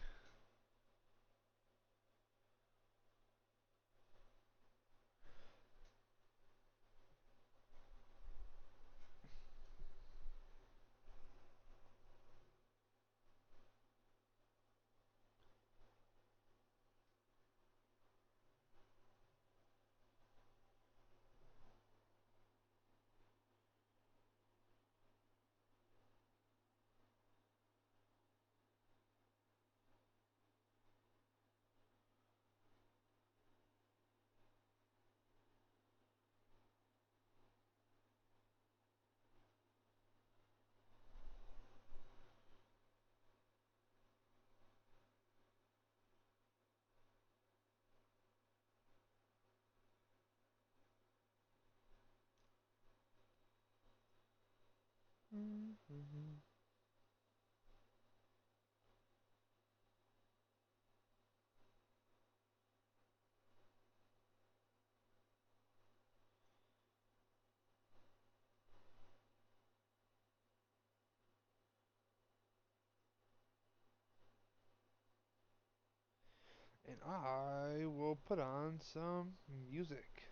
And I will put on some music.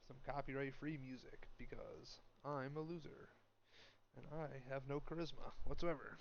Some copyright free music because I'm a loser. And I have no charisma whatsoever.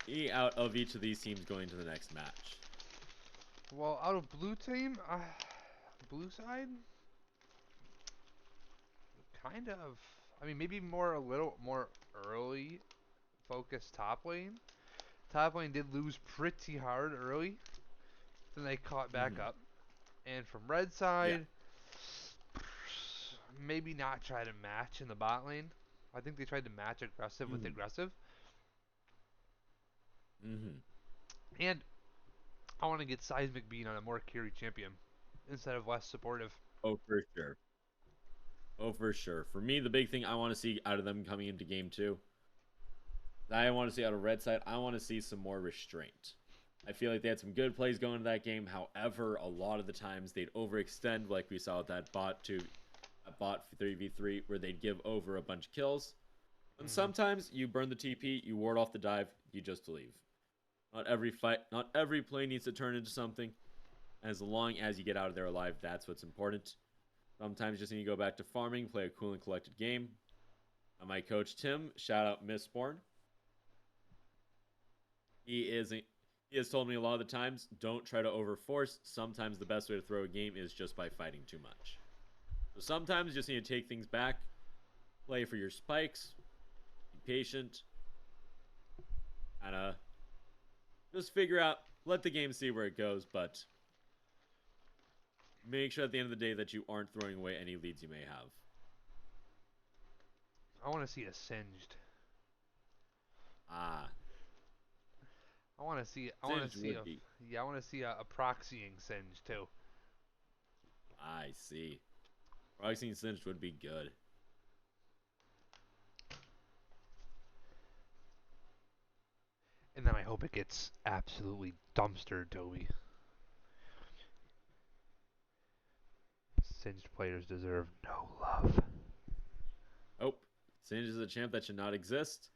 see out of each of these teams going to the next match? Well, out of blue team, blue side, kind of. I mean, maybe a little more early focus top lane. Top lane did lose pretty hard early, then they caught back up. And from red side, maybe not try to match in the bot lane. I think they tried to match aggressive with aggressive. And I want to get Seismic Bean on a more carry champion instead of less supportive. Oh, for sure. Oh, for sure. For me, the big thing I want to see out of them coming into game 2, I want to see out of red side, I want to see some more restraint. I feel like they had some good plays going into that game. However, a lot of the times they'd overextend, like we saw with that bot 3v3, where they'd give over a bunch of kills. And sometimes you burn the TP, you ward off the dive, you just leave. Not every fight, not every play needs to turn into something. As long as you get out of there alive, that's what's important. Sometimes you just need to go back to farming, play a cool and collected game. My coach Tim, shout out Mistborn. He has told me a lot of the times, don't try to overforce. Sometimes the best way to throw a game is just by fighting too much. So sometimes you just need to take things back, play for your spikes, be patient, and just figure out, let the game see where it goes, but make sure at the end of the day that you aren't throwing away any leads you may have. I want to see a singed. I want to see a proxying Singe too. I see. Proxying Singe would be good. And then I hope it gets absolutely dumpstered, Toby. Singed players deserve no love. Oh, Singe is a champ that should not exist.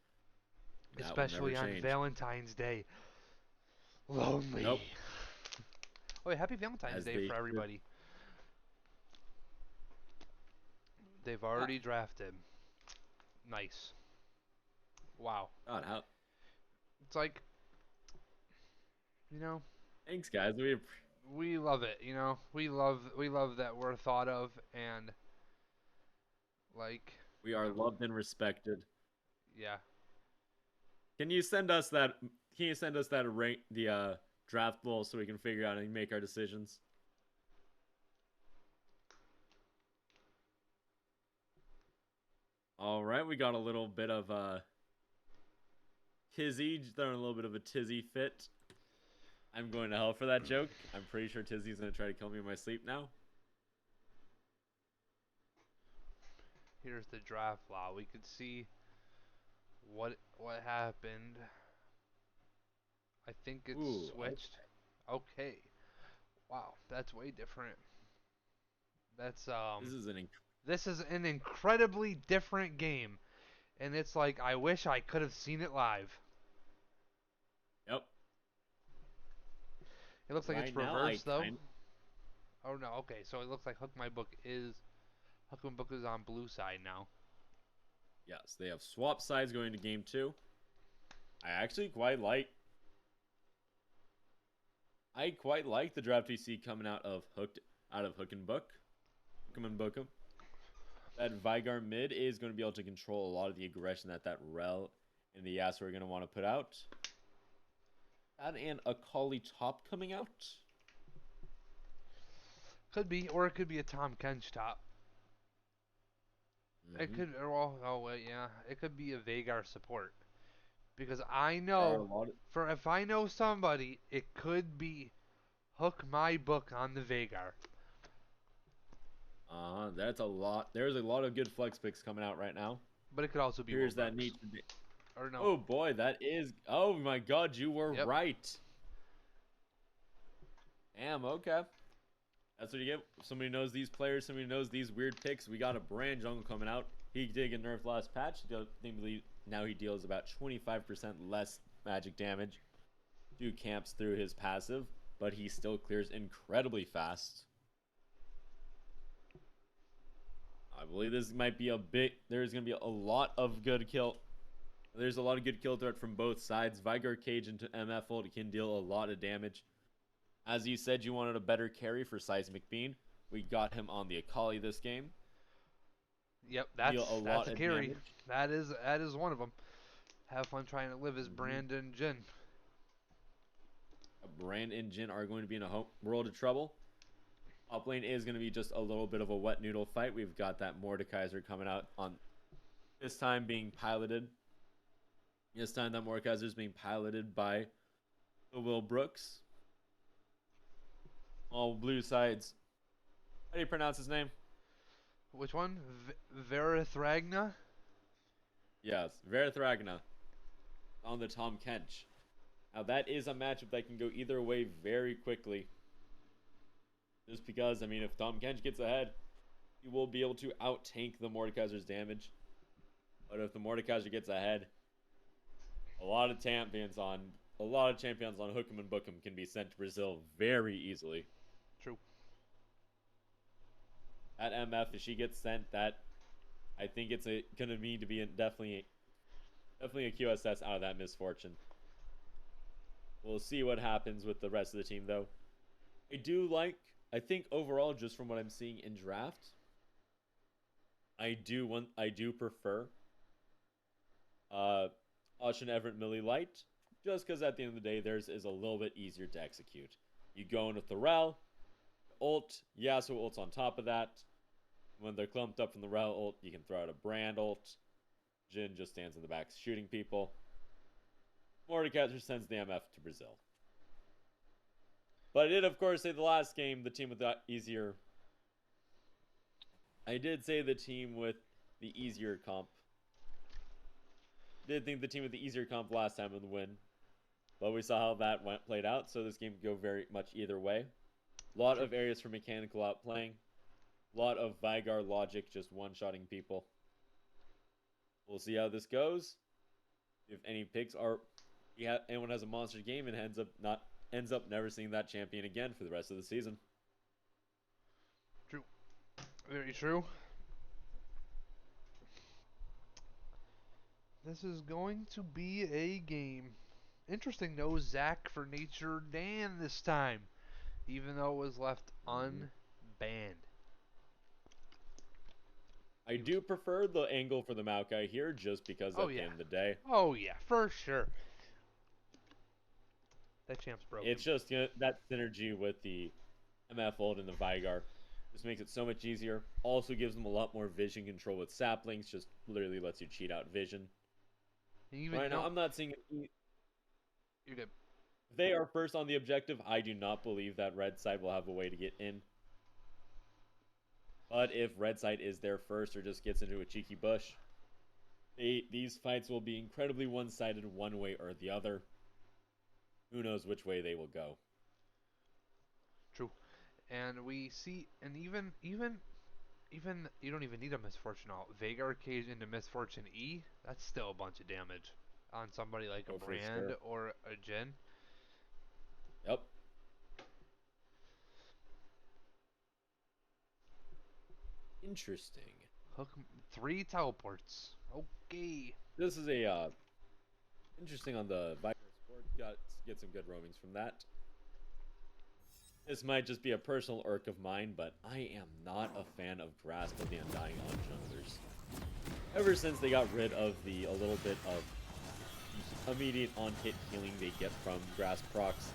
That especially on Valentine's Day. Lonely. Nope. Oh, happy Valentine's Day for everybody. They've already drafted. Nice. Wow. God, how? It's like, you know. Thanks, guys. We love it. You know, we love that we're thought of, and like we are loved and respected. Yeah. Can you send us that? Can you send us that draft poll so we can figure out and make our decisions? All right, we got a little bit of Tizzy throwing a little bit of a Tizzy fit. I'm going to hell for that joke. I'm pretty sure Tizzy's gonna try to kill me in my sleep now. Here's the draft law. We could see what happened. I think it's switched. Okay. Wow, that's way different. That's This is an incredibly different game, and it's like I wish I could have seen it live. Yep. It looks like it's reversed though. Oh no, okay, so it looks like Hook My Book is on blue side now. Yes, they have swap sides going to game 2. I actually quite like the draft we see coming out of Hook and Book. That Vygar mid is going to be able to control a lot of the aggression that Rel and the Yasuo are going to want to put out. And a Akali top coming out. Could be, or it could be a Tom Kench top. It could, it could be a Veigar support. Because I know, if I know somebody, it could be Hook My Book on the Veigar. That's a lot. There's a lot of good flex picks coming out right now. But it could also be Here's that need to be. Or no. Oh boy, that is. Oh my God, you were right. Damn. Okay. That's what you get. Somebody knows these players. Somebody knows these weird picks. We got a brand jungle coming out. He did get nerfed last patch. Now he deals about 25% less magic damage. 2 camps through his passive, but he still clears incredibly fast. I believe this might be a bit. There's going to be a lot of good kill. There's a lot of good kill threat from both sides. Vigar Cage into MF ult can deal a lot of damage. As you said, you wanted a better carry for Seismic Bean. We got him on the Akali this game. Yep, Deal a lot that's a of carry. damage. That is one of them. Have fun trying to live as Brandon Jin. Brand and Jin are going to be in a world of trouble. Top lane is going to be just a little bit of a wet noodle fight. We've got that Mordekaiser coming out on this time being piloted. This time that Mordekaiser is being piloted by the Will Brooks. All blue sides. How do you pronounce his name? Which one? Verithragna? Yes, Verithragna on the Tom Kench. Now that is a matchup that can go either way very quickly. Just because, I mean, if Tom Kench gets ahead, he will be able to out-tank the Mordekaiser's damage. But if the Mordekaiser gets ahead, a lot of champions on Hook 'em and Book 'em can be sent to Brazil very easily. True. That MF, if she gets sent, that I think it's gonna need to be definitely a QSS out of that misfortune. We'll see what happens with the rest of the team, though. I think overall, just from what I'm seeing in draft, I do prefer Ocean Everett Millie Light, just because at the end of the day, theirs is a little bit easier to execute. You go in with the Rel, ult, Yasuo ult's on top of that. When they're clumped up from the Rel ult, you can throw out a Brand ult. Jin just stands in the back shooting people. Mordekaiser sends the MF to Brazil. But I did, of course, say the last game, the team with the easier... I did say the team with the easier comp. Did think the team with the easier comp last time would win. But we saw how that played out, so this game could go very much either way. A lot of areas for mechanical outplaying. A lot of Vigar logic just one-shotting people. We'll see how this goes. If any picks are... anyone has a monster game and ends up never seeing that champion again for the rest of the season. True. Very true. This is going to be a game. Interesting though, Zach for Nature Dan this time, even though it was left unbanned. I do prefer the angle for the Maokai here, just because at the end of the day, Oh yeah, for sure. That champ's broken. it's just that synergy with the MF ult and the Vigar just makes it so much easier. Also gives them a lot more vision control with saplings, just literally lets you cheat out vision. Even Right now, I'm not seeing... You're good. If they are first on the objective, I do not believe that red side will have a way to get in. But if red side is there first or just gets into a cheeky bush, these fights will be incredibly one-sided one way or the other. Who knows which way they will go. True. And we see, and even you don't even need a Misfortune alt. Vagar Cage into Misfortune E, that's still a bunch of damage on somebody like a Oh, for Brand sure. or a Jin. Yep. Interesting. Hook 3 teleports. Okay. This is a interesting on the Viper Sport. Get some good roamings from that. This might just be a personal irk of mine, but I am not a fan of Grasp of the Undying on junglers. Ever since they got rid of a little bit of immediate on-hit healing they get from Grasp procs,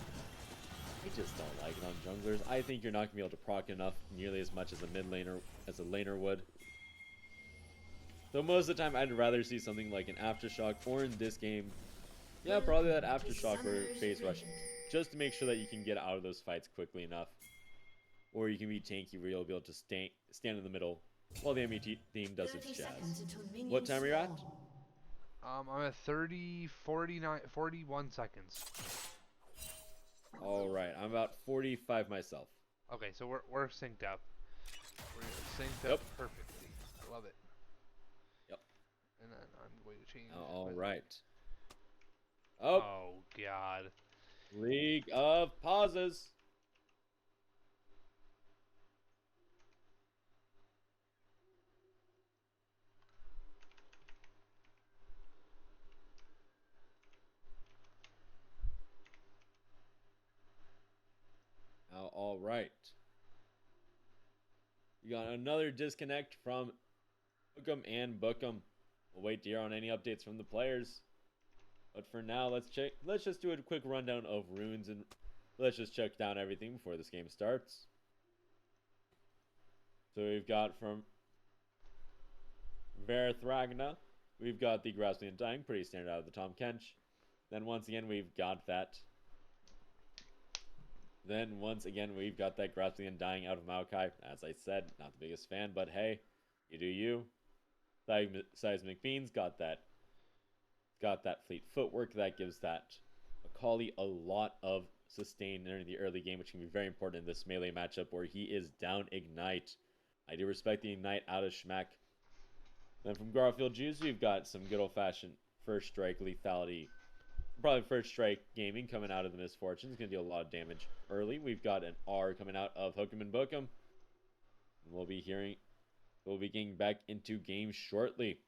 I just don't like it on junglers. I think you're not going to be able to proc enough nearly as much as a mid laner, as a laner would. So most of the time, I'd rather see something like an Aftershock, or in this game, yeah, probably that Aftershock or Phase Rush, just to make sure that you can get out of those fights quickly enough. Or you can be tanky where you'll be able to stand in the middle while the enemy team does its jazz. What time are you at? I'm at 30, 49, 41 seconds. Alright, I'm about 45 myself. Okay, so we're synced up. We're synced Yep. up perfectly. I love it. Yep. And then I'm going to change. Alright. Oh God. League of Pauses. all right. We got another disconnect from Hookem and Bookem. We'll wait to hear on any updates from the players. But for now, let's just do a quick rundown of runes and let's just check down everything before this game starts. So we've got from Verithragna, we've got the Grasping and Dying, pretty standard out of the Tom Kench. Then once again, we've got that. Then once again, we've got that Grasping and Dying out of Maokai. As I said, not the biggest fan, but hey, you do you. Seismic Beans got that fleet footwork that gives that Akali a lot of sustain during the early game, which can be very important in this melee matchup where he is down Ignite. I do respect the Ignite out of Schmack. Then from Garfield Juice, we've got some good old-fashioned First Strike lethality. Probably First Strike gaming coming out of the Misfortune. It's going to deal a lot of damage early. We've got an R coming out of Hookem and Bookem. We'll be getting back into games shortly.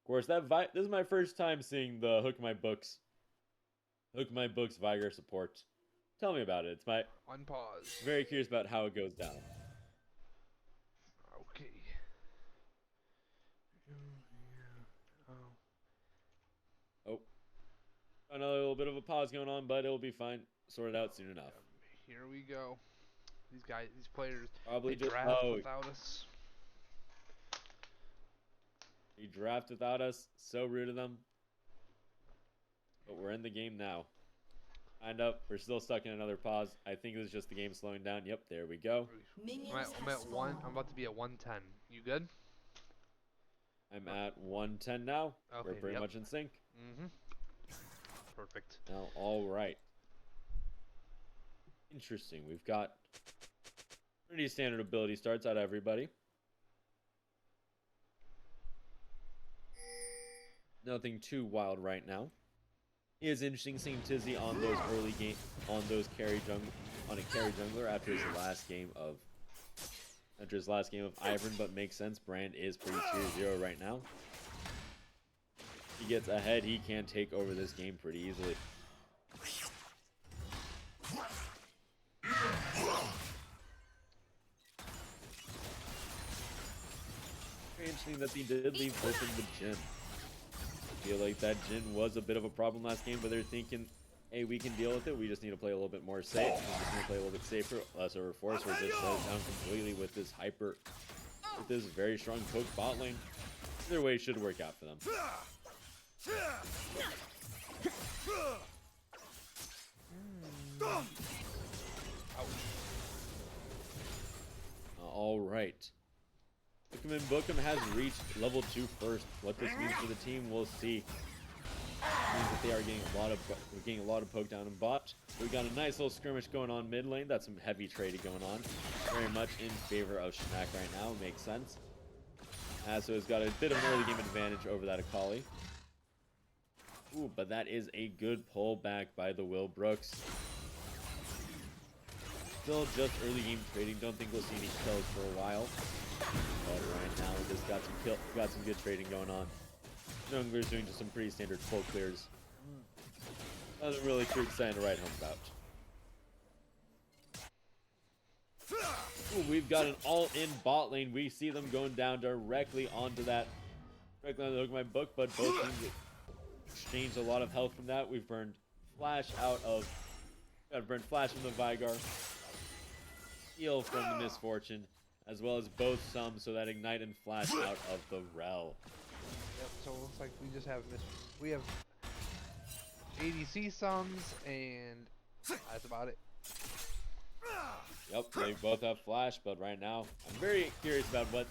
Of course, this is my first time seeing the Hook My Books Viger support. Tell me about it. On pause. Very curious about how it goes down. Okay. Oh. Another little bit of a pause going on, but it'll be fine. Sorted out soon enough. Here we go. These players, Probably they just draft without us. He draft without us. So rude of them. But we're in the game now. Kind of. We're still stuck in another pause. I think it was just the game slowing down. Yep, there we go. I'm at 1. I'm about to be at 110. You good? I'm at 110 now. Okay, We're pretty much in sync. Mm-hmm. Perfect. Now, all right. Interesting. We've got pretty standard ability starts out of everybody. Nothing too wild right now. It is interesting seeing Tizzy on those early game on a carry jungler after his last game of Ivern, but makes sense. Brand is pretty tier 0 right now. He gets ahead, he can take over this game pretty easily. Very interesting that they did leave open the Jhin. I feel like that Jhin was a bit of a problem last game, but they're thinking, hey, we can deal with it. We just need to play a little bit more safe. We just need to play a little bit safer, less over force, or just shut it down completely with this very strong poke bot lane. Either way, it should work out for them. All right. Hookem and Bookem has reached level 2 first. What this means for the team, we'll see. It means that they are getting a lot of poke down in bot. We got a nice little skirmish going on mid lane. That's some heavy trading going on. Very much in favor of Schmack right now. Makes sense. So it's got a bit of an early game advantage over that Akali. Ooh, but that is a good pullback by the Will Brooks. Still just early game trading. Don't think we'll see any kills for a while. But right now, we just got some good trading going on. Jungler's doing just some pretty standard full clears. Nothing really too exciting to write home about. Ooh, we've got an all-in bot lane. We see them going down directly onto the Hook My Book, but both teams exchanged a lot of health from that. We've burned Flash from the Vigar, heal from the Misfortune, as well as both sums, so that Ignite and Flash out of the Rel. Yep, so it looks like we just have we have ADC sums, and that's about it. Yep, they both have Flash, but right now, I'm very curious about what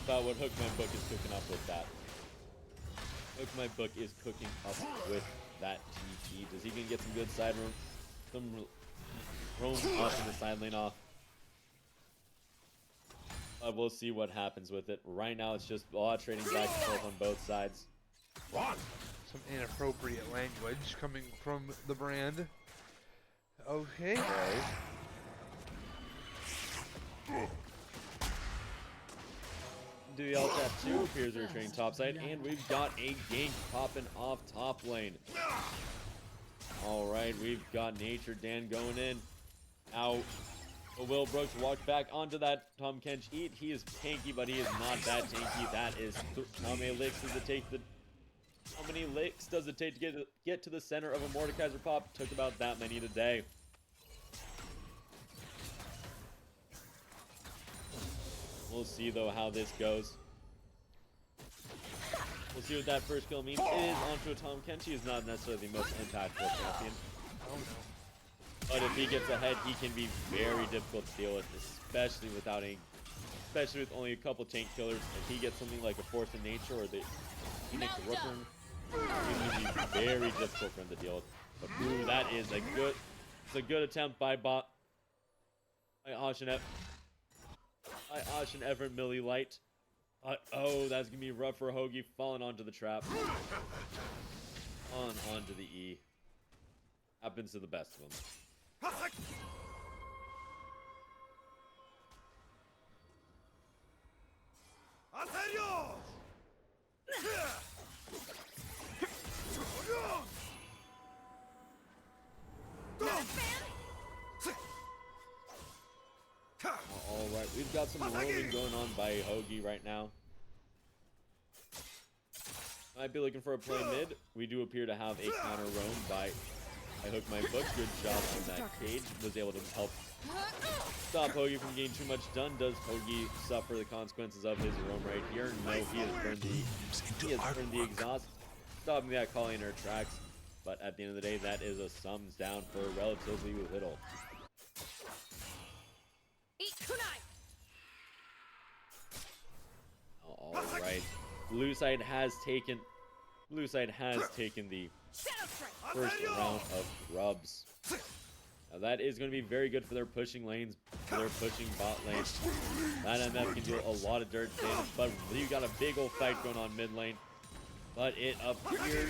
Hook My Book is cooking up with that. Hook My Book is cooking up with that TT. Is he gonna get some good side room? Some roam off in the side lane off. We'll see what happens with it. Right now, it's just a lot of trading back and forth on both sides. Some inappropriate language coming from the brand. Okay. Do the alt tap 2 appears to returning topside, and we've got a gank popping off top lane. Alright, we've got Nature Dan going in. Now, Will Brooks walked back onto that Tom Kench eat. He is tanky, but he is not that tanky. That is how many licks does it take to get to the center of a Mordekaiser pop? Took about that many today. We'll see though how this goes. We'll see what that first kill means. It is onto a Tom Kench. He is not necessarily the most impactful champion. Oh no. But if he gets ahead, he can be very difficult to deal with, especially with only a couple tank killers. If he gets something like a Force of Nature or he makes a Rookrun, it can be very difficult for him to deal with. But ooh, that is a good attempt by Ashen Everett Millie Light. Oh, that's gonna be rough for Hoagie, falling onto the trap. Onto the E. Happens to the best of them. Alright, we've got some roaming going on by Hoagie right now. Might be looking for a play mid. We do appear to have a counter roam by Hook My Book. Good job on that cage. Was able to help stop Hoagie from getting too much done. Does Hoagie suffer the consequences of his roam right here? No, he has burned the exhaust, stopping that calling in her tracks. But at the end of the day, that is a sums down for relatively little. Alright. Blue side has taken the first round of grubs. Now that is going to be very good for their pushing lanes, for their pushing bot lane. That MF can do a lot of dirt damage, but you got a big old fight going on mid lane. But it appears...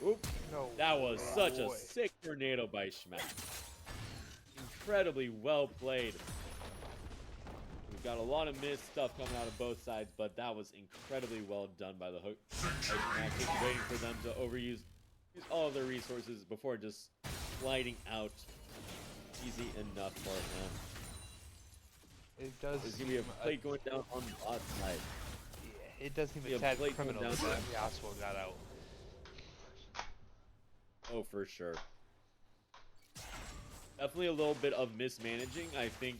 Oop, No. that was such a sick tornado by Schmack. Incredibly well played. We've got a lot of missed stuff coming out of both sides, but that was incredibly well done by the Hook. Schmack just waiting for them to use all of their resources before just sliding out. Easy enough for him. It does. There's gonna be a plate going down on the bot side. Yeah, it does seem Yeah, a tad Blake criminal going that down. Yasuo got out. Oh, for sure. Definitely a little bit of mismanaging. I think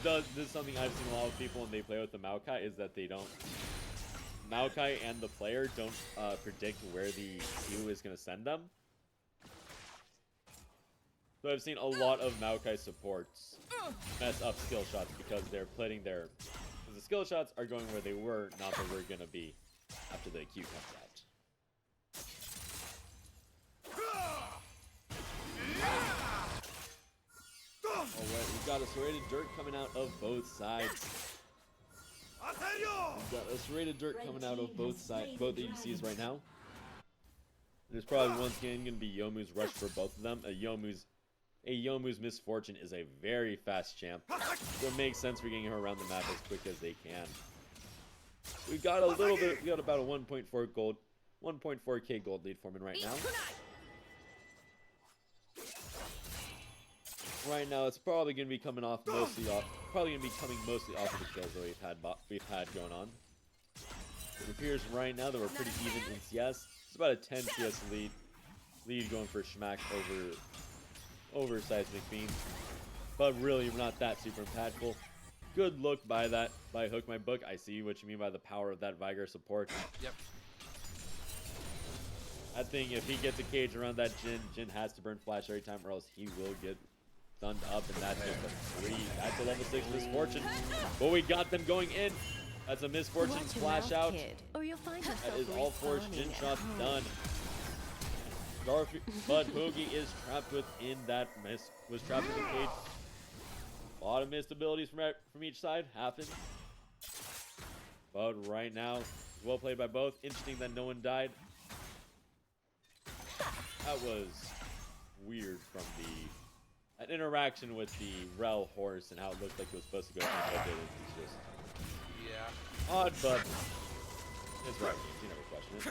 this is something I've seen a lot of people when they play with the Maokai is that they don't. Maokai and the player don't predict where the Q is going to send them. So I've seen a lot of Maokai supports mess up skill shots because they're putting their... Because the skill shots are going where they were, not where we're going to be after the Q comes out. Alright, we've got a serrated dirt coming out of both sides. We've got a serrated dirt coming out of both ADCs right now. There's probably once again going to be Youmuu's rush for both of them. Youmuu's Misfortune is a very fast champ, so it makes sense for getting her around the map as quick as they can. We've got a little bit, we got about a 1.4k gold lead for him right now. Right now, it's probably going to be coming mostly off of the kills that we've had going on. It appears right now that we're pretty even in CS. It's about a 10 CS lead going for Schmack over Seismic Fiend, but really not that super impactful. Good look by Hook My Book. I see what you mean by the power of that Vigar support. Yep. I think if he gets a cage around that Jhin has to burn flash every time, or else he will get stunned up, and that's just a 3. That's a level 6 Misfortune. But we got them going in. That's a Misfortune Watch your splash mouth, out. kid, or you'll find That yourself is all 4 respawning Jhin at shots home. done. But Hoagie is trapped within that was trapped in the cage. A lot of missed abilities from each side happened. But right now, well played by both. Interesting that no one died. That was weird from an interaction with the Rel horse and how it looked like it was supposed to go and how it didn't. It's just Yeah. odd, but it's right. You never question it.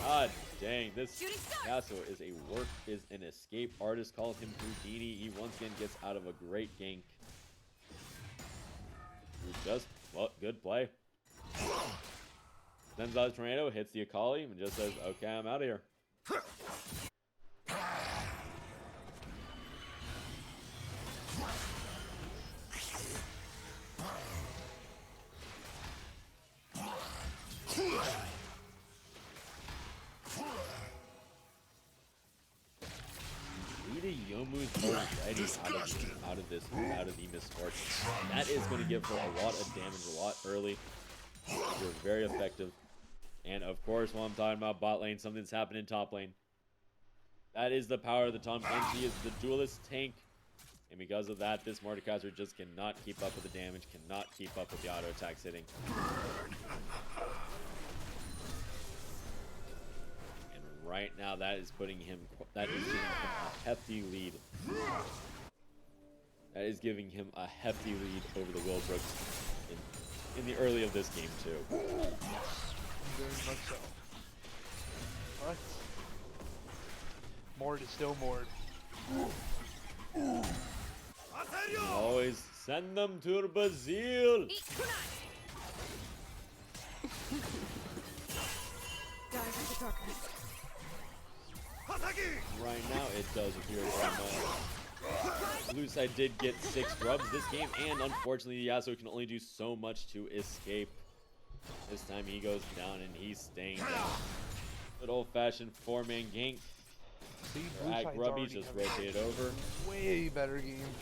God dang. saying. This Yasuo is an escape artist. Call him Houdini. He once again gets out of a great gank. Just, well, good play. Sends out a tornado, hits the Akali, and just says, okay, I'm out of here. Lita Yomu's already out of the misfortune. That is going to give her a lot of damage a lot early. They're very effective. And of course, while I'm talking about bot lane, something's happened in top lane. That is the power of the Tahm Kench. He is the duelist tank. And because of that, this Mordekaiser just cannot keep up with the damage, cannot keep up with the auto attacks hitting. And right now, that is giving him a hefty lead. That is giving him a hefty lead over the Willbrooks in the early of this game too. Very much so. What? Mord is still Mord. Always send them to Brazil. Right now, it does appear that blue side did get 6 grubs this game, and unfortunately, Yasuo can only do so much to escape. This time he goes down and he's staying down. Good old-fashioned 4-man gank. See, blue At side's Grubby already just having rotate over. a way better game.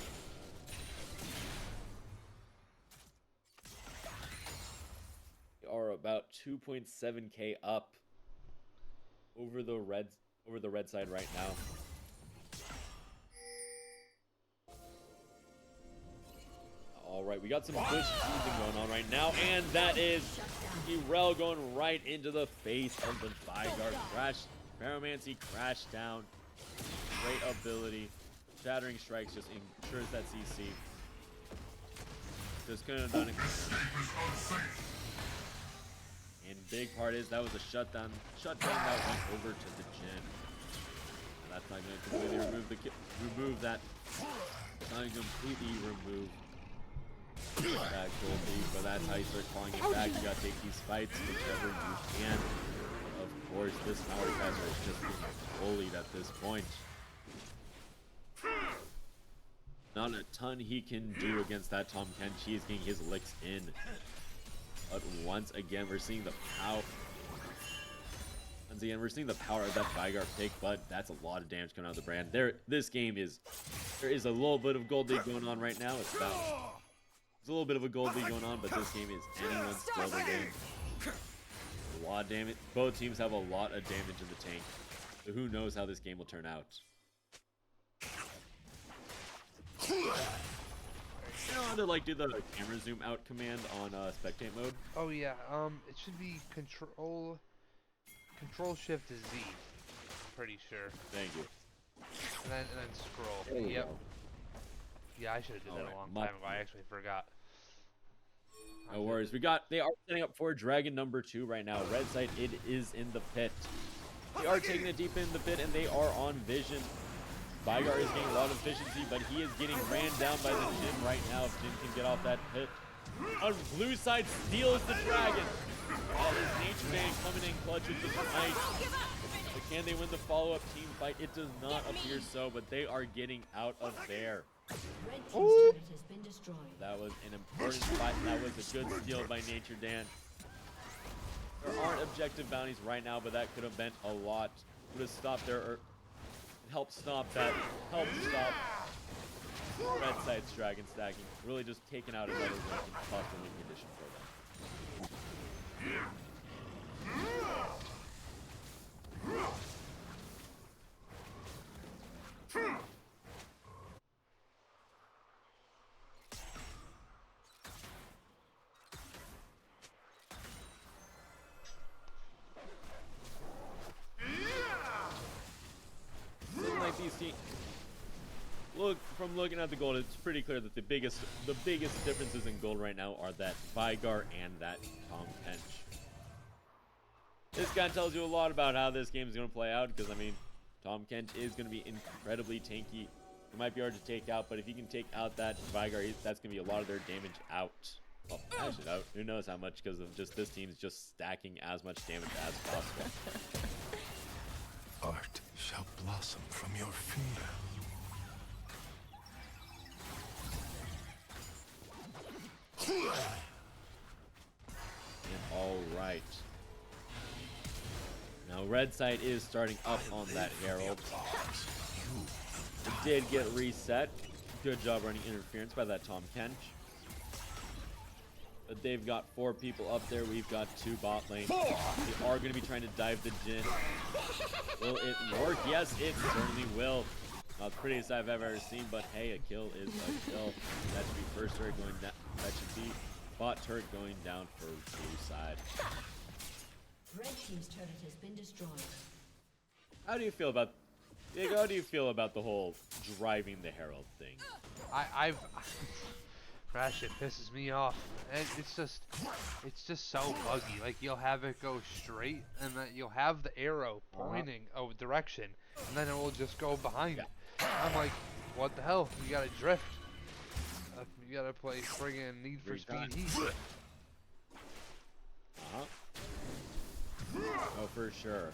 They are about 2.7k up over the red side right now. All right, we got some good shooting going on right now, and that is Irel going right into the face of the Veigar. Crash, Pyromancy crashed down. Great ability. Shattering Strikes just ensures that CC. Just couldn't have done it. And big part is that was a shutdown that went over to the Jhin. And that's not going to completely remove that. It's not going to completely remove that Goldie, but that's how you start calling it back. You gotta take these fights whichever you can. Of course, this Mordekaiser is just being bullied at this point. Not a ton he can do against that Tahm Kench. He is getting his licks in. But once again, we're seeing the power. Once again, we're seeing the power of that Veigar pick, but that's a lot of damage coming out of the brand. There is a little bit of gold league going on right now. There's a little bit of a gold league going on, but this game is anyone's gold game. A lot of damage. Both teams have a lot of damage in the tank. So who knows how this game will turn out. You know how to like do the camera zoom out command on spectate mode? Oh yeah, it should be control shift is Z. I'm pretty sure. Thank you. And then scroll. There you Yep. go. Yeah, I should have did that Alright, a long my- time ago. I actually forgot. No worries. They are setting up for Dragon number 2 right now. Red side, it is in the pit. They are taking it deep in the pit, and they are on vision. Veigar is getting a lot of efficiency, but he is getting ran down by the Jhin right now. If Jhin can get off that pit. On blue side, steals the dragon. That is Nature Band coming in clutch with the smite. But can they win the follow-up team fight? It does not appear so, but they are getting out of there. Red team's turret has been destroyed. That was an important fight. That was a good steal by Nature Dan. There aren't objective bounties right now, but that could have meant a lot. Would have stopped their, or helped stop that. Helped stop red side's dragon stacking. Really just taken out another win and cost a win condition for them. Like these teams, from looking at the gold, it's pretty clear that the biggest differences in gold right now are that Veigar and that Tahm Kench. This kind of tells you a lot about how this game is going to play out, because, I mean, Tahm Kench is going to be incredibly tanky. It might be hard to take out, but if you can take out that Veigar, that's going to be a lot of their damage out. Well, actually, out. Who knows how much, because of just this team's just stacking as much damage as possible. Art shall blossom from your finger. And all right. Now, red side is starting up on that Herald. It did get reset. Good job running interference by that Tahm Kench. But they've got 4 people up there. We've got 2 bot lane. They are going to be trying to dive the Jhin. Will it work? Yes, it certainly will. Not the prettiest I've ever seen, but hey, a kill is a kill. That should be first turret going down. That should be bot turret going down for blue side. Red team's turret has been destroyed. How do you feel about, Diego, how do you feel about the whole driving the Herald thing? I've Crash, it pisses me off. And it's just so buggy. Like, you'll have it go straight, and then you'll have the arrow pointing a direction, and then it will just go behind it. I'm like, what the hell? You gotta drift. You gotta play friggin' Need for Speed Heat. Oh, for sure.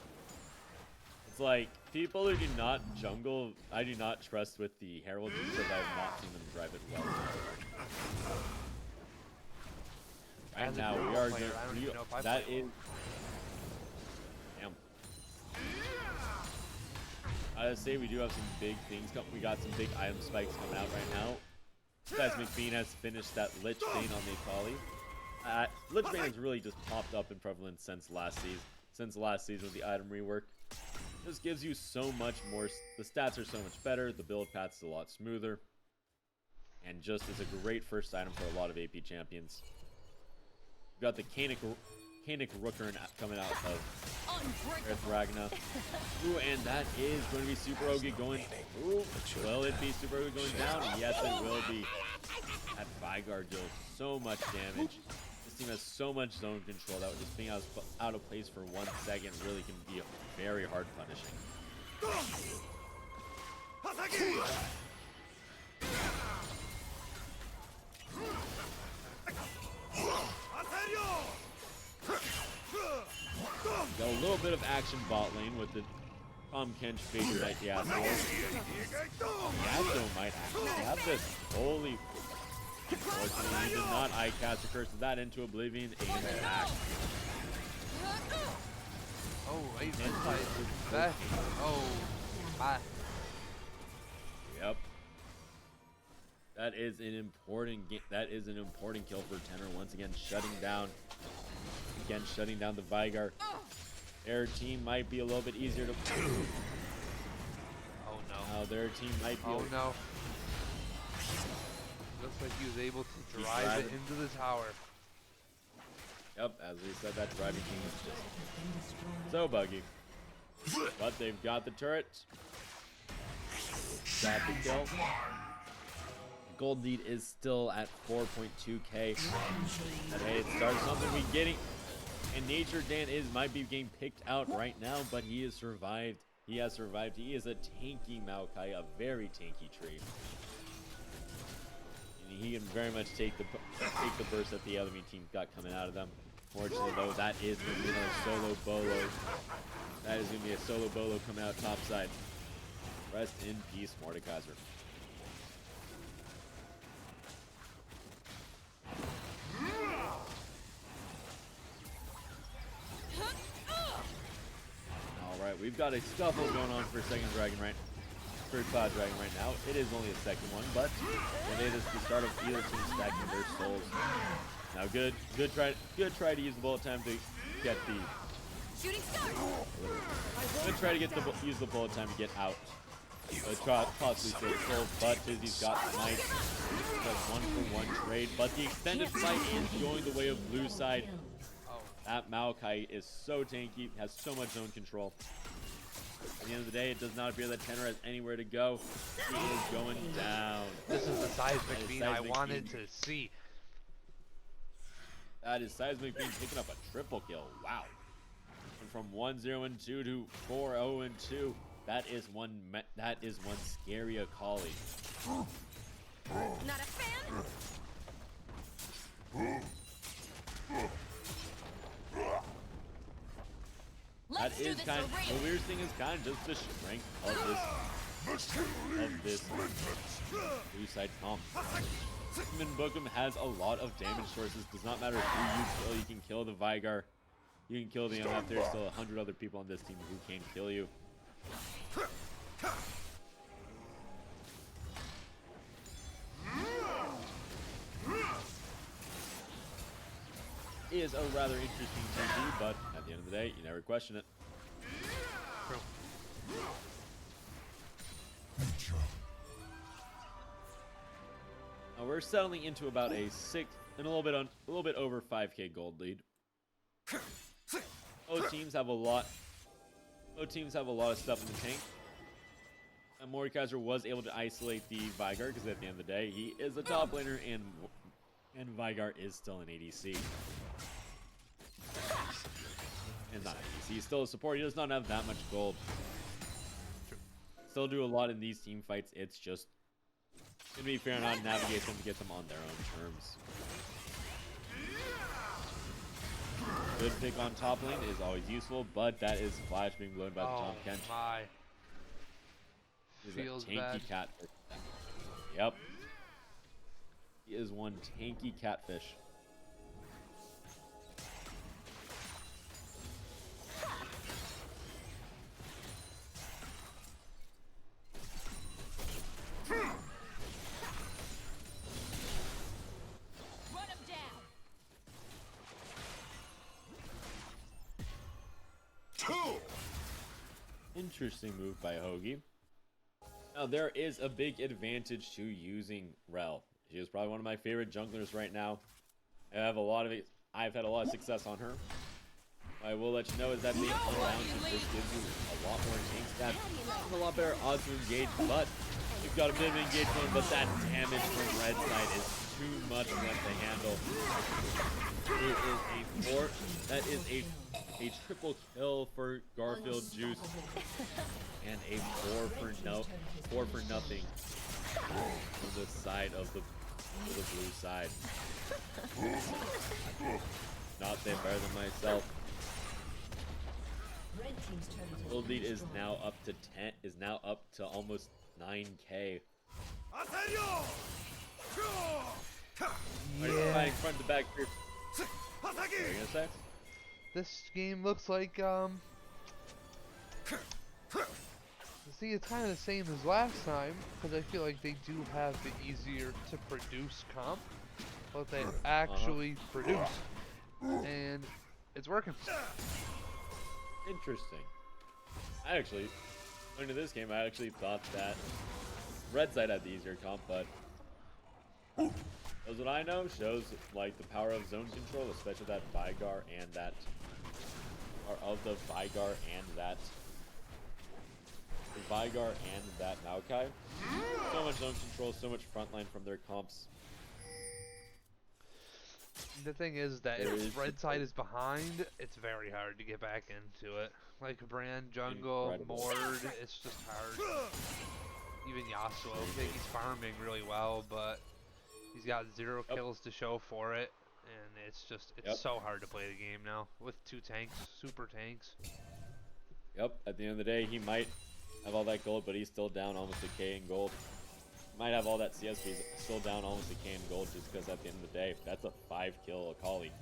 It's like, people who do not jungle, I do not trust with the Herald just because I have not seen them drive it well. Right now, we are going to, that is, damn. I would say we do have some big things coming. We got some big item spikes coming out right now. Seismic Bean has finished that Lich Bane on the Akali. Lich Bane has really just popped up in prevalence since last season with the item rework. This gives you so much more, the stats are so much better, the build path is a lot smoother, and just is a great first item for a lot of AP champions. We've got the Kanik Rookern coming out of Earth Ragna. Ooh, and that is going to be Super Ogi going. Ooh, will it be Super Ogi going down? Yes, it will be. That Veigar deals so much damage. This team has so much zone control that just being out of place for 1 second really can be very hard punishing. Got a little bit of action bot lane with the Tahm Kench fading right Yasuo. Yasuo might actually have this. Holy. Unfortunately, he did not cast a curse of that into oblivion and attack. Oh, wait, that. Oh, my. Yep. That is an important kill for Tenor. Once again, shutting down the Veigar. Their team might be a little bit easier to. Oh no. Their team might be. Oh no. Looks like he was able to drive it into the tower. Yep, as we said, that driving team is just so buggy. But they've got the turret. Got the kill. Gold lead is still at 4.2k. And hey, it starts something we getting. And Nature Dan might be getting picked out right now, but he has survived. He has survived. He is a tanky Maokai, a very tanky tree. And he can very much take the burst that the enemy team got coming out of them. Fortunately, though, that is going to be another solo bolo. That is going to be a solo bolo coming out top side. Rest in peace, Mordekaiser. Alright, we've got a scuffle going on for Cloud Dragon right now. It is only a second one, but it is the start of either team stacking their souls. Now good try to use the bullet time to get the Shooting star. Good try to use the bullet time to get out. Possibly save souls, but Tizzy's got Smite. Does 1-for-1 trade, but the extended fight is going the way of blue side. That Maokai is so tanky, has so much zone control. At the end of the day, it does not appear that Tenor has anywhere to go. He is going down. This is the Seismic Bean I wanted to see. That is Seismic Bean picking up a triple kill. Wow. from 1-0-2 to 4-0-2. That is one scary Akali. Not a fan? That is kind of, the weirdest thing is kind of just the strength of this blue side comp. Even Bookham has a lot of damage sources. Does not matter who you kill. You can kill the Vigar. You can kill the MF. There's still 100 other people on this team who can kill you. Is a rather interesting TG, but at the end of the day, you never question it. Now we're settling into about a a little bit over 5k gold lead. Both teams have a lot of stuff in the tank. And Mordekaiser was able to isolate the Vigar because at the end of the day, he is a top laner and Vigar is still an ADC. And not ADC, he's still a support. He does not have that much gold. Still do a lot in these team fights. It's just gonna be fair enough to navigate them to get them on their own terms. Good pick on top lane is always useful, but that is Flash being blown by the Tom Kench. My. He's Feels a tanky bad. catfish. Yep. He is one tanky catfish. Run him down. Interesting move by Hoagie. Now there is a big advantage to using Rel. She is probably one of my favorite junglers right now. I've had a lot of success on her. I will let you know is that being unbounded just gives you a lot more tank stats and a lot better odds to engage, but you've got a bit of engagement, but that damage from red side is too much for them to handle. That is a triple kill for Garfield Juice and a four for nothing on the side of the blue side. Not say better than myself. Red team's turret has Gold been lead is destroyed. now up to 10. Is now up to almost 9k. Yeah. Fighting front to back here. What are you gonna say? This game looks like see, it's kind of the same as last time because I feel like they do have the easier to produce comp, but they actually produce, and it's working. Interesting. I actually, going to this game, I actually thought that red side had the easier comp, but shows what I know, shows like the power of zone control, especially that Vigar and that, or of the Vigar and that, Maokai. So much zone control, so much frontline from their comps. The thing is that There if is red side is behind, it's very hard to get back into it. Like Brand, Jungle, Incredible. Mord, it's just hard. Even Yasuo, I think he's farming really well, but he's got 0 Yep. kills to show for it, and it's Yep. so hard to play the game now with 2 tanks, super tanks. Yep, at the end of the day, he might have all that gold, but he's still down almost a K in gold. Might have all that CS, but he's still down almost a K in gold just because at the end of the day, that's a 5-kill Akali.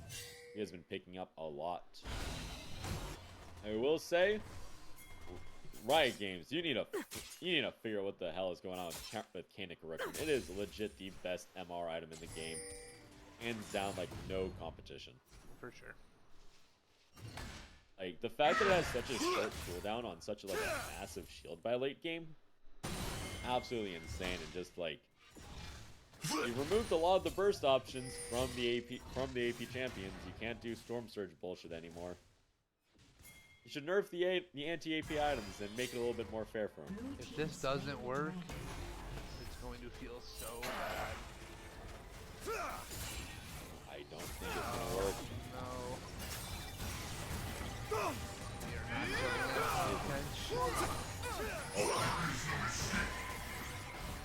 He has been picking up a lot. I will say, Riot Games, you need to figure out what the hell is going on with Kanik Rookie. It is legit the best MR item in the game. Hands down, like no competition. For sure. Like, the fact that it has such a short cooldown on such a massive shield by late game, absolutely insane. And just like, you removed a lot of the burst options from the AP champions. You can't do Storm Surge bullshit anymore. You should nerf the anti-AP items and make it a little bit more fair for them. Blue If team's this doesn't slain work, dragon. it's going to feel so bad. I don't think it's gonna work. No.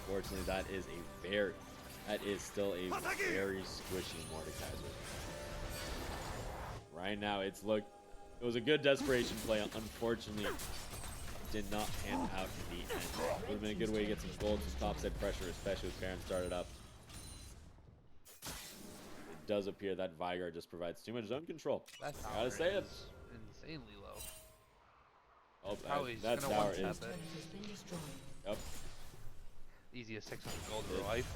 Fortunately, that is still a very squishy Mordekaiser. Right now, it was a good desperation play. Unfortunately, it did not pan out in the end. Would have been a good way to get some gold, some topside pressure, especially with Baron started up. It does appear that Veigar just provides too much zone control. That I gotta say it. is insanely low. Oh, Probably that just gonna tower one-tap is. it. Has been destroyed. Yep. Easiest 600 gold of your life.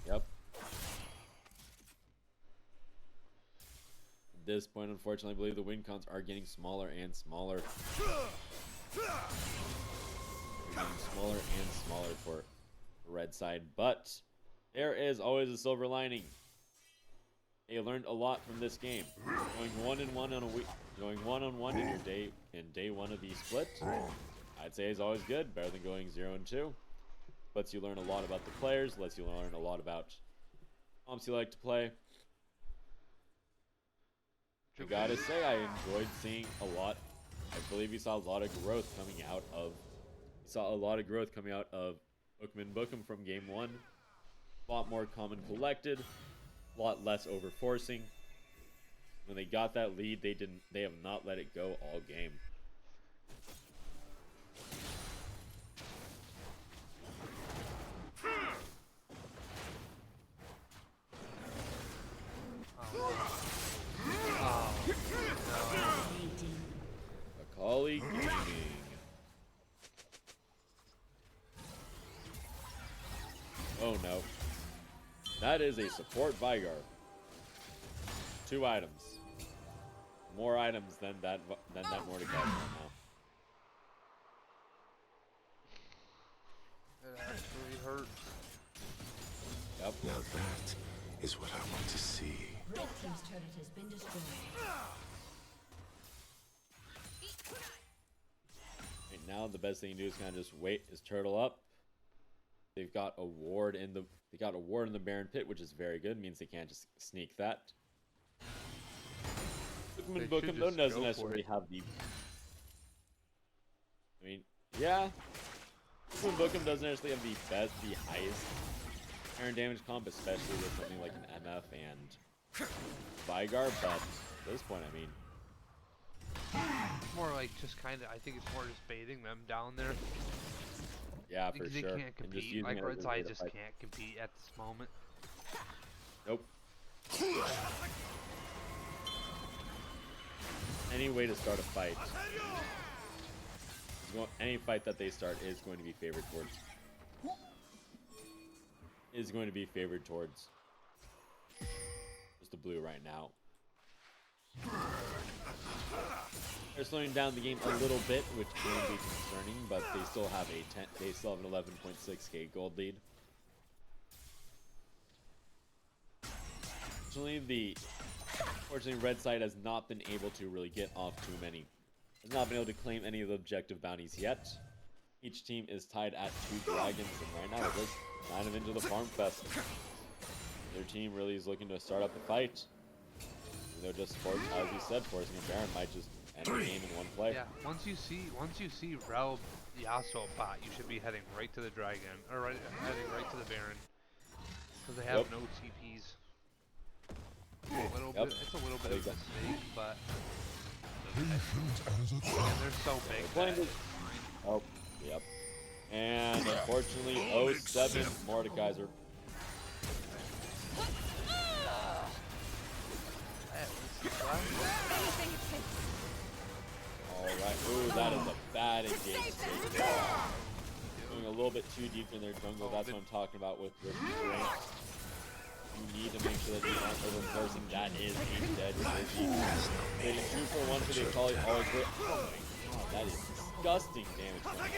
Yep. At this point, unfortunately, I believe the win counts are getting smaller and smaller. They're getting smaller and smaller for the red side, but there is always a silver lining. They learned a lot from this game. Going 1-1 on a week, going 1-on-1 in your day one of the split, I'd say is always good. Better than going 0-2. Lets you learn a lot about the players. Lets you learn a lot about comps you like to play. I gotta say, I enjoyed seeing a lot. I believe you saw a lot of growth coming out of. You saw a lot of growth coming out of Bookham from game 1. A lot more calm and collected. A lot less overforcing. When they got that lead, they have not let it go all game. Akali Gaming. Oh no. That is a support Veigar. 2 items. More items than that Mordekaiser right now. It actually hurts. Yep. Now that is what I want to see. Red team's turret has been destroyed. Right now, the best thing you do is kind of just wait his turtle up. They've got a ward in the Baron Pit, which is very good. It means they can't just sneak that. Bookham though doesn't necessarily have the. I mean, yeah. Bookham doesn't necessarily have the highest Baron damage comp, especially with something like an MF and Veigar. But at this point, I mean, More like just kind of. I think it's more just baiting them down there. yeah, for Because they sure. can't And just compete. using Like it as Red a way Side to just fight. can't compete at this moment. Nope. Any way to start a fight, any fight that they start is going to be favored towards. Just the blue right now. They're slowing down the game a little bit, which can be concerning, but they still have an 11.6k gold lead. Fortunately, Red Side has not been able to really get off too many. Has not been able to claim any of the objective bounties yet. Each team is tied at 2 dragons, and right now they're just kind of into the farm fest. Their team really is looking to start up a fight. They're just, as you said, forcing a Baron might just end the game in one play. Yeah. Once you see Rel Yasuo bot, you should be heading right to the dragon, or heading right to the Baron, because they have Yep. no TPs. It's a little bit of a mistake, but and they're so big. Playing That this- it's fine. Oh, yep. And unfortunately, 07 Mordekaiser. Alright, ooh, that is a bad engagement. Going a little bit too deep in their jungle, that's what I'm talking about with your strength. You need to make sure that you aren't overforcing. That is a dead Fizzy. Getting 2 for 1 for the Akali, always great. Oh my god, that is disgusting damage from that.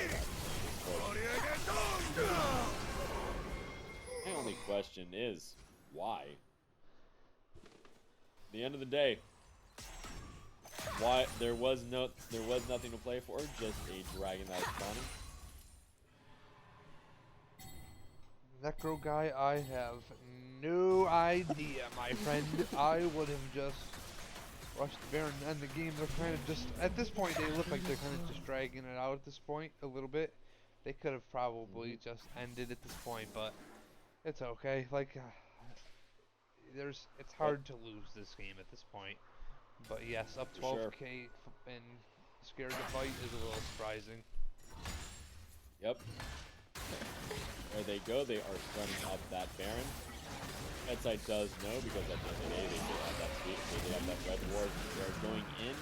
My only question is, why? At the end of the day, why there was nothing to play for, just a dragon that was spawning. Necro guy, I have no idea, my friend. I would have just rush the Baron to end the game. They're kind of just, at this point, they look like they're kind of just dragging it out at this point a little bit. They could have probably just ended at this point, but it's okay. Like, it's hard to lose this game at this point. But yes, up For sure. 12k and scared to fight is a little surprising. Yep. There they go. They are running up that Baron. Headside does know because at the end of the day they did have that speed. They did have that red ward. They're going in.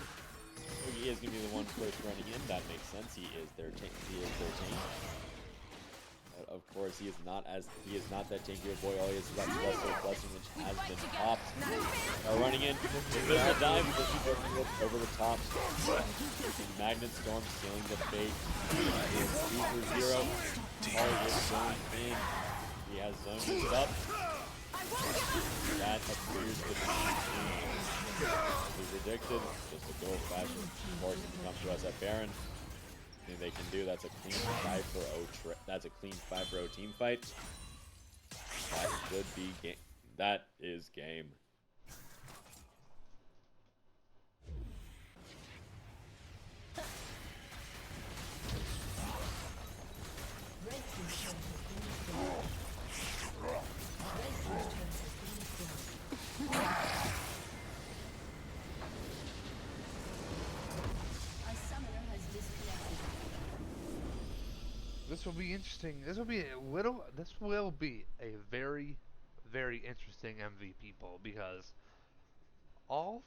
He is going to be the one first running in. That makes sense. He is their tank. But of course, he is not that tanky of boy. All he is that blessing, which has been popped. Are running in. There's a dive because he's working over the top. Magnet Storm stealing the bait. He is 2 for 0. Ollie is going in. He has zoned this up. That appears to be predicted. Just a go fashion. Of course, come to us at Baron. Anything they can do. That's a clean 5-for-0. That's a clean 5-for-0 team fight. That should be game. That is game. Red team's turret has been destroyed. Red team's turret has been destroyed. A summoner has disconnected. This will be interesting. This will be a very, very interesting MVP poll because all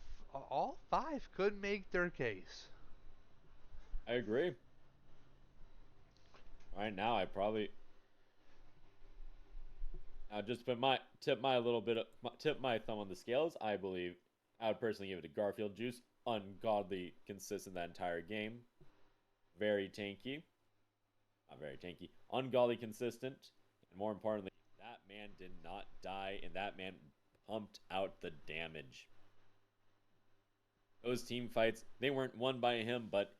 5 could make their case. I agree. Right now, I probably just tip my thumb on the scales. I believe I would personally give it to Garfield Juice. Ungodly consistent that entire game. Very tanky. Not very tanky. Ungodly consistent. And more importantly, that man did not die, and that man pumped out the damage. Those team fights, they weren't won by him, but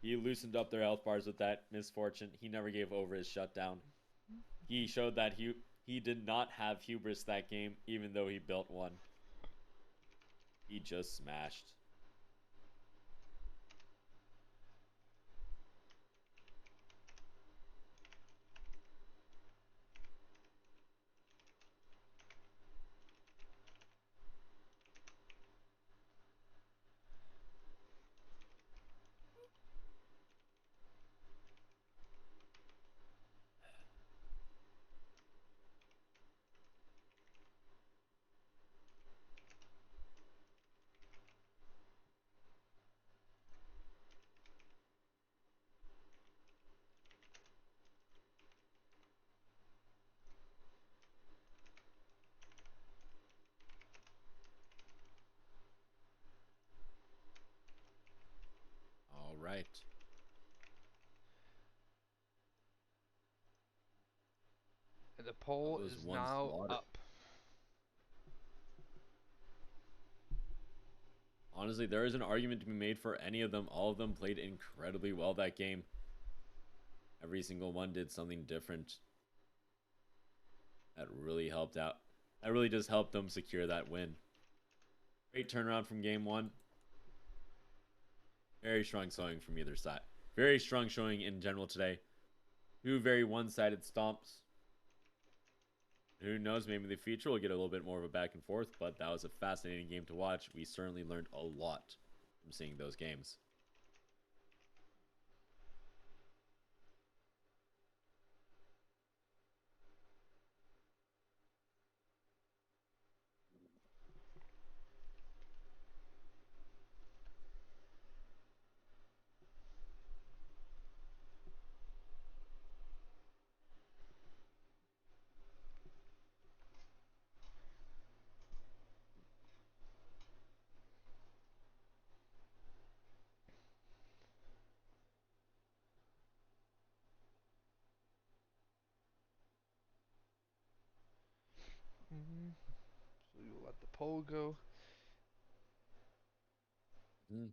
he loosened up their health bars with that misfortune. He never gave over his shutdown. He showed that he did not have hubris that game, even though he built one. He just smashed. All right. And the poll That was is one now slaughter. up. Honestly, there is an argument to be made for any of them. All of them played incredibly well that game. Every single one did something different. That really helped out. That really just helped them secure that win. Great turnaround from game 1. Very strong showing from either side. Very strong showing in general today. 2 very one-sided stomps. Who knows, maybe in the future we'll get a little bit more of a back and forth, but that was a fascinating game to watch. We certainly learned a lot from seeing those games. So you let the poll go. Mm.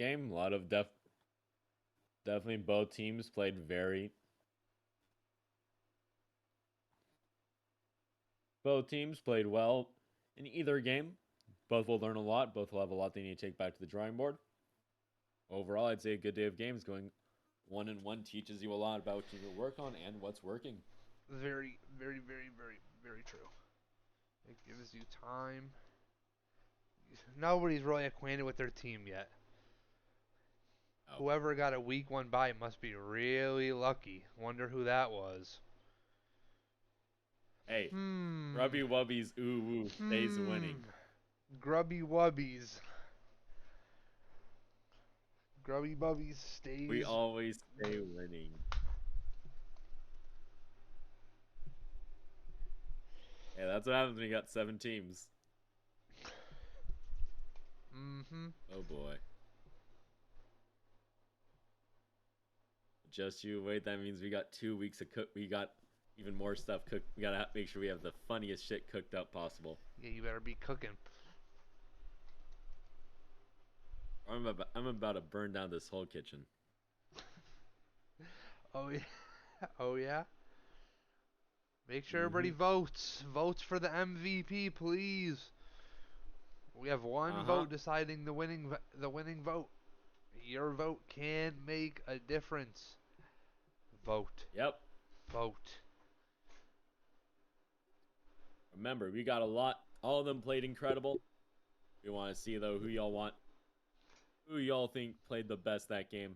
game. A lot of definitely both teams played very. Both teams played well in either game. Both will learn a lot. Both will have a lot they need to take back to the drawing board. Overall, I'd say a good day of games. Going 1-1 teaches you a lot about what you can work on and what's working. Very, very, very, very, very true. It gives you time. Nobody's really acquainted with their team yet. Oh. Whoever got a week 1 bye must be really lucky. Wonder who that was. Hey, Grubby Wubby's ooh woo stays winning. Grubby Wubbies. Grubby Bubbies stays. We always stay winning. Yeah, that's what happens when you got 7 teams. Oh boy. Just you wait, that means we got 2 weeks of cook. We got even more stuff cooked. We gotta make sure we have the funniest shit cooked up possible. Yeah, you better be cooking. I'm about to burn down this whole kitchen. Oh yeah. Oh yeah. Make sure everybody votes. Votes for the MVP, please. We have one vote deciding the winning vote. Your vote can make a difference. Vote. Yep. Vote. Remember, we got a lot. All of them played incredible. We want to see though who y'all think played the best that game.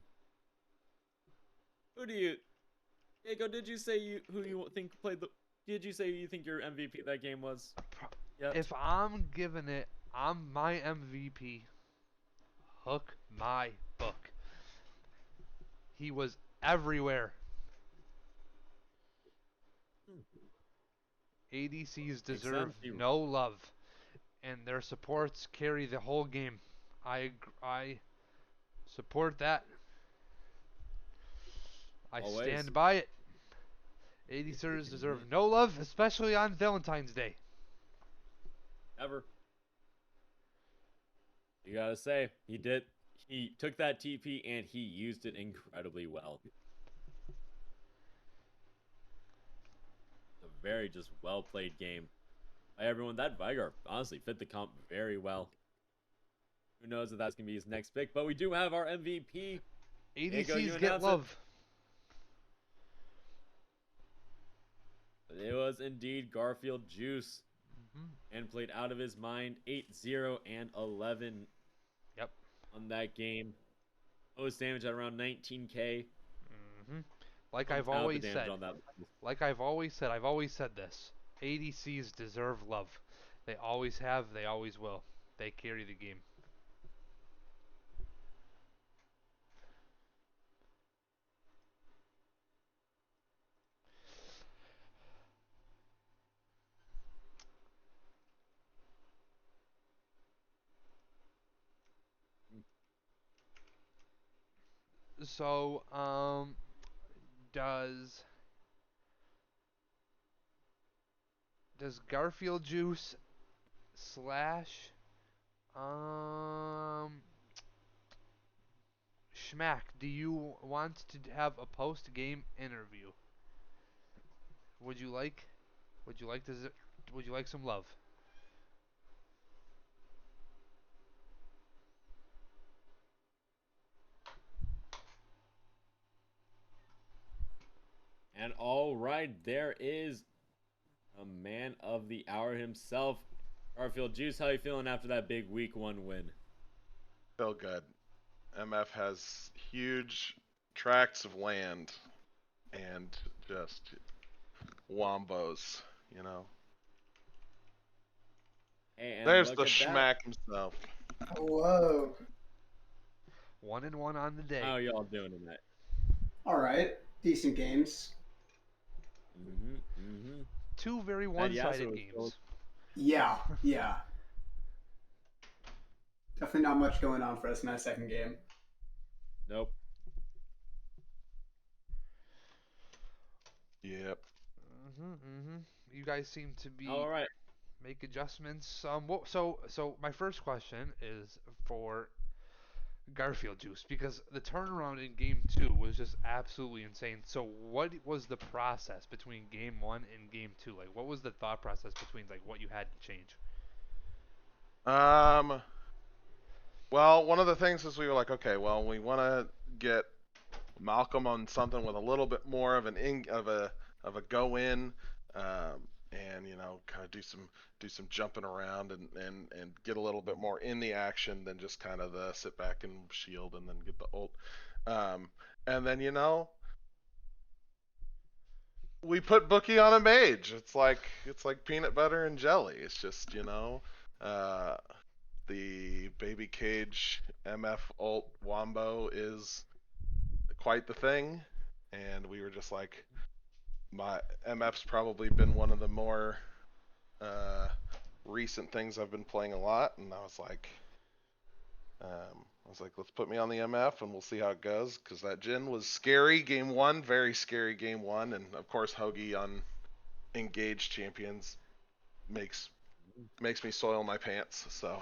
Diego, did you say who you think played the? Did you say you think your MVP that game was? Yep. If I'm giving it, I'm my MVP. Hook my book. He was everywhere. ADCs deserve no love, and their supports carry the whole game. I support that. I stand by it. ADCs deserve no love, especially on Valentine's Day. Ever. You gotta say, he did. He took that TP and he used it incredibly well. A very just well played game by everyone. That Vigar honestly fit the comp very well. Who knows if that's gonna be his next pick? But we do have our MVP. ADCs get love. It was indeed Garfield Juice. And played out of his mind. 8-0 and 11. Yep. On that game. Most damage at around 19k. Like I've always said. I've always said this. ADCs deserve love. They always have. They always will. They carry the game. So, does Garfield Juice slash Schmack, do you want to have a post-game interview? Would you like some love? And all right, there is a man of the hour himself, Garfield Juice. How you feeling after that big week 1 win? Feel good. MF has huge tracts of land and just wombos, you know. And there's the Schmack himself. Whoa. 1-1 on the day. How y'all doing tonight? All right. Decent games. 2 very one-sided games. Yeah. Definitely not much going on for us in that second game. Nope. Yep. You guys seem to be all right. Make adjustments. So my first question is for Garfield juice, because the turnaround in game 2 was just absolutely insane. So what was the process between game 1 and game 2? Like, what was the thought process between like what you had to change? Um, well, one of the things is we were like, okay, well, we want to get Malcolm on something with a little bit more of of a go in, and kind of do some jumping around and get a little bit more in the action than just kind of the sit back and shield and then get the ult. And then we put Bookie on a mage. It's like peanut butter and jelly. It's just uh, the baby cage MF ult wombo is quite the thing, and we were just like, my MF's probably been one of the more recent things I've been playing a lot, and I was like, let's put me on the MF and we'll see how it goes, because that Jhin was scary game 1, very scary game 1, and of course Hoagie on engaged champions makes me soil my pants. So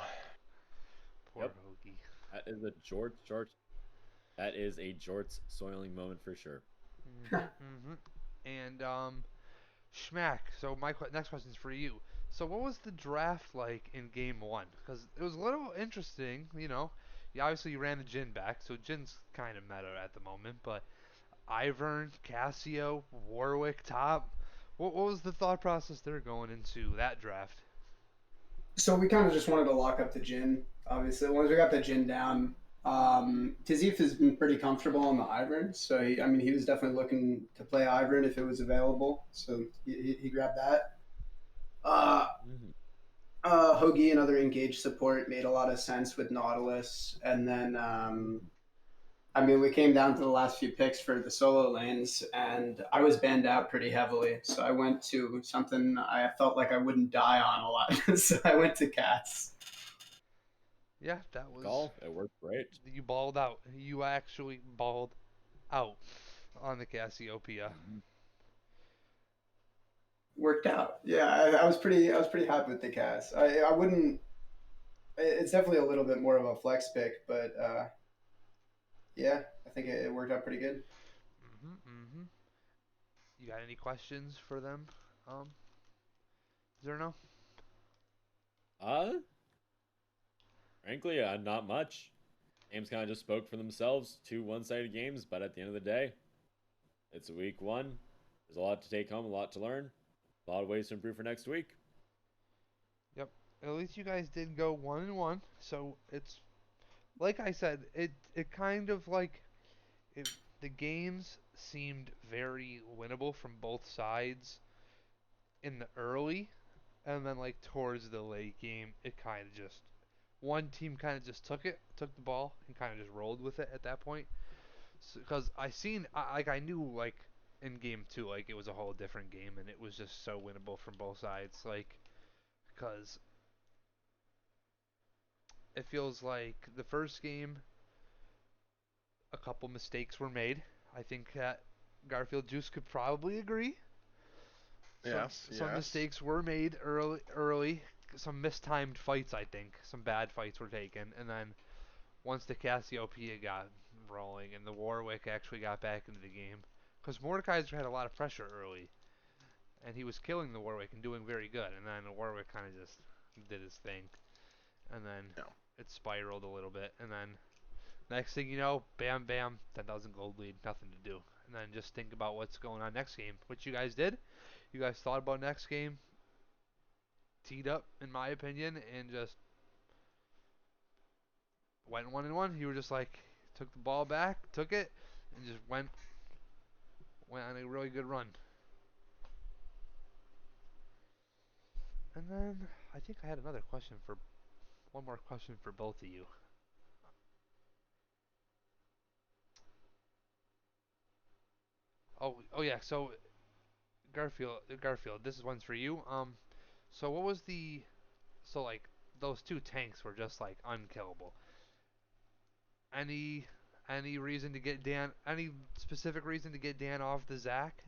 Poor Yep. Hoagie. That is a Jorts. That is a Jorts soiling moment for sure. Mm-hmm. And Schmack. So my next question is for you. So what was the draft like in game 1? Because it was a little interesting, you know. Obviously you ran the Jin back, so Jin's kind of meta at the moment. But Ivern, Cassio, Warwick top. What was the thought process there going into that draft? So we kind of just wanted to lock up the Jin. Obviously, once we got the Jin down, Tizif has been pretty comfortable on the Ivern. So he was definitely looking to play Ivern if it was available. So he grabbed that. Uh, Mm-hmm. Hoagie and other engaged support made a lot of sense with Nautilus, and then we came down to the last few picks for the solo lanes, and I was banned out pretty heavily. So I went to something I felt like I wouldn't die on a lot. So I went to Cats. Yeah, that was. Call. It worked great. You balled out. You actually balled out on the Cassiopeia. Worked out. Yeah, I was pretty happy with the Cats. I wouldn't. It's definitely a little bit more of a flex pick, but yeah, I think it worked out pretty good. Mm-hmm. You got any questions for them? Zerno? Uh, Frankly, not much. Games kind of just spoke for themselves. 2 one-sided games, but at the end of the day, it's week 1. There's a lot to take home, a lot to learn, a lot of ways to improve for next week. Yep. At least you guys did go 1-1, so it's like I said, it kind of like the games seemed very winnable from both sides in the early, and then like towards the late game, it kind of just one team kind of just took the ball, and kind of just rolled with it at that point. Because I knew like in game 2, like it was a whole different game, and it was just so winnable from both sides. Like, because it feels like the first game, a couple mistakes were made. I think that Garfield Juice could probably agree. Some mistakes were made early. Some mistimed fights, I think. Some bad fights were taken, and then once the Cassiopeia got rolling and the Warwick actually got back into the game, because Mordekaiser had a lot of pressure early, and he was killing the Warwick and doing very good, and then the Warwick kind of just did his thing, and then Yeah. it spiraled a little bit, and then next thing you know, bam, bam, 10,000 gold lead, nothing to do, and then just think about what's going on next game, which you guys did. You guys thought about next game, teed up, in my opinion, and just went 1-1. You were just like, took the ball back, took it, and just went on a really good run. And then I think I had one more question for both of you. Oh yeah. So Garfield, this is one's for you. So what was like those 2 tanks were just like unkillable. Any reason to get Dan? Any specific reason to get Dan off the Zac?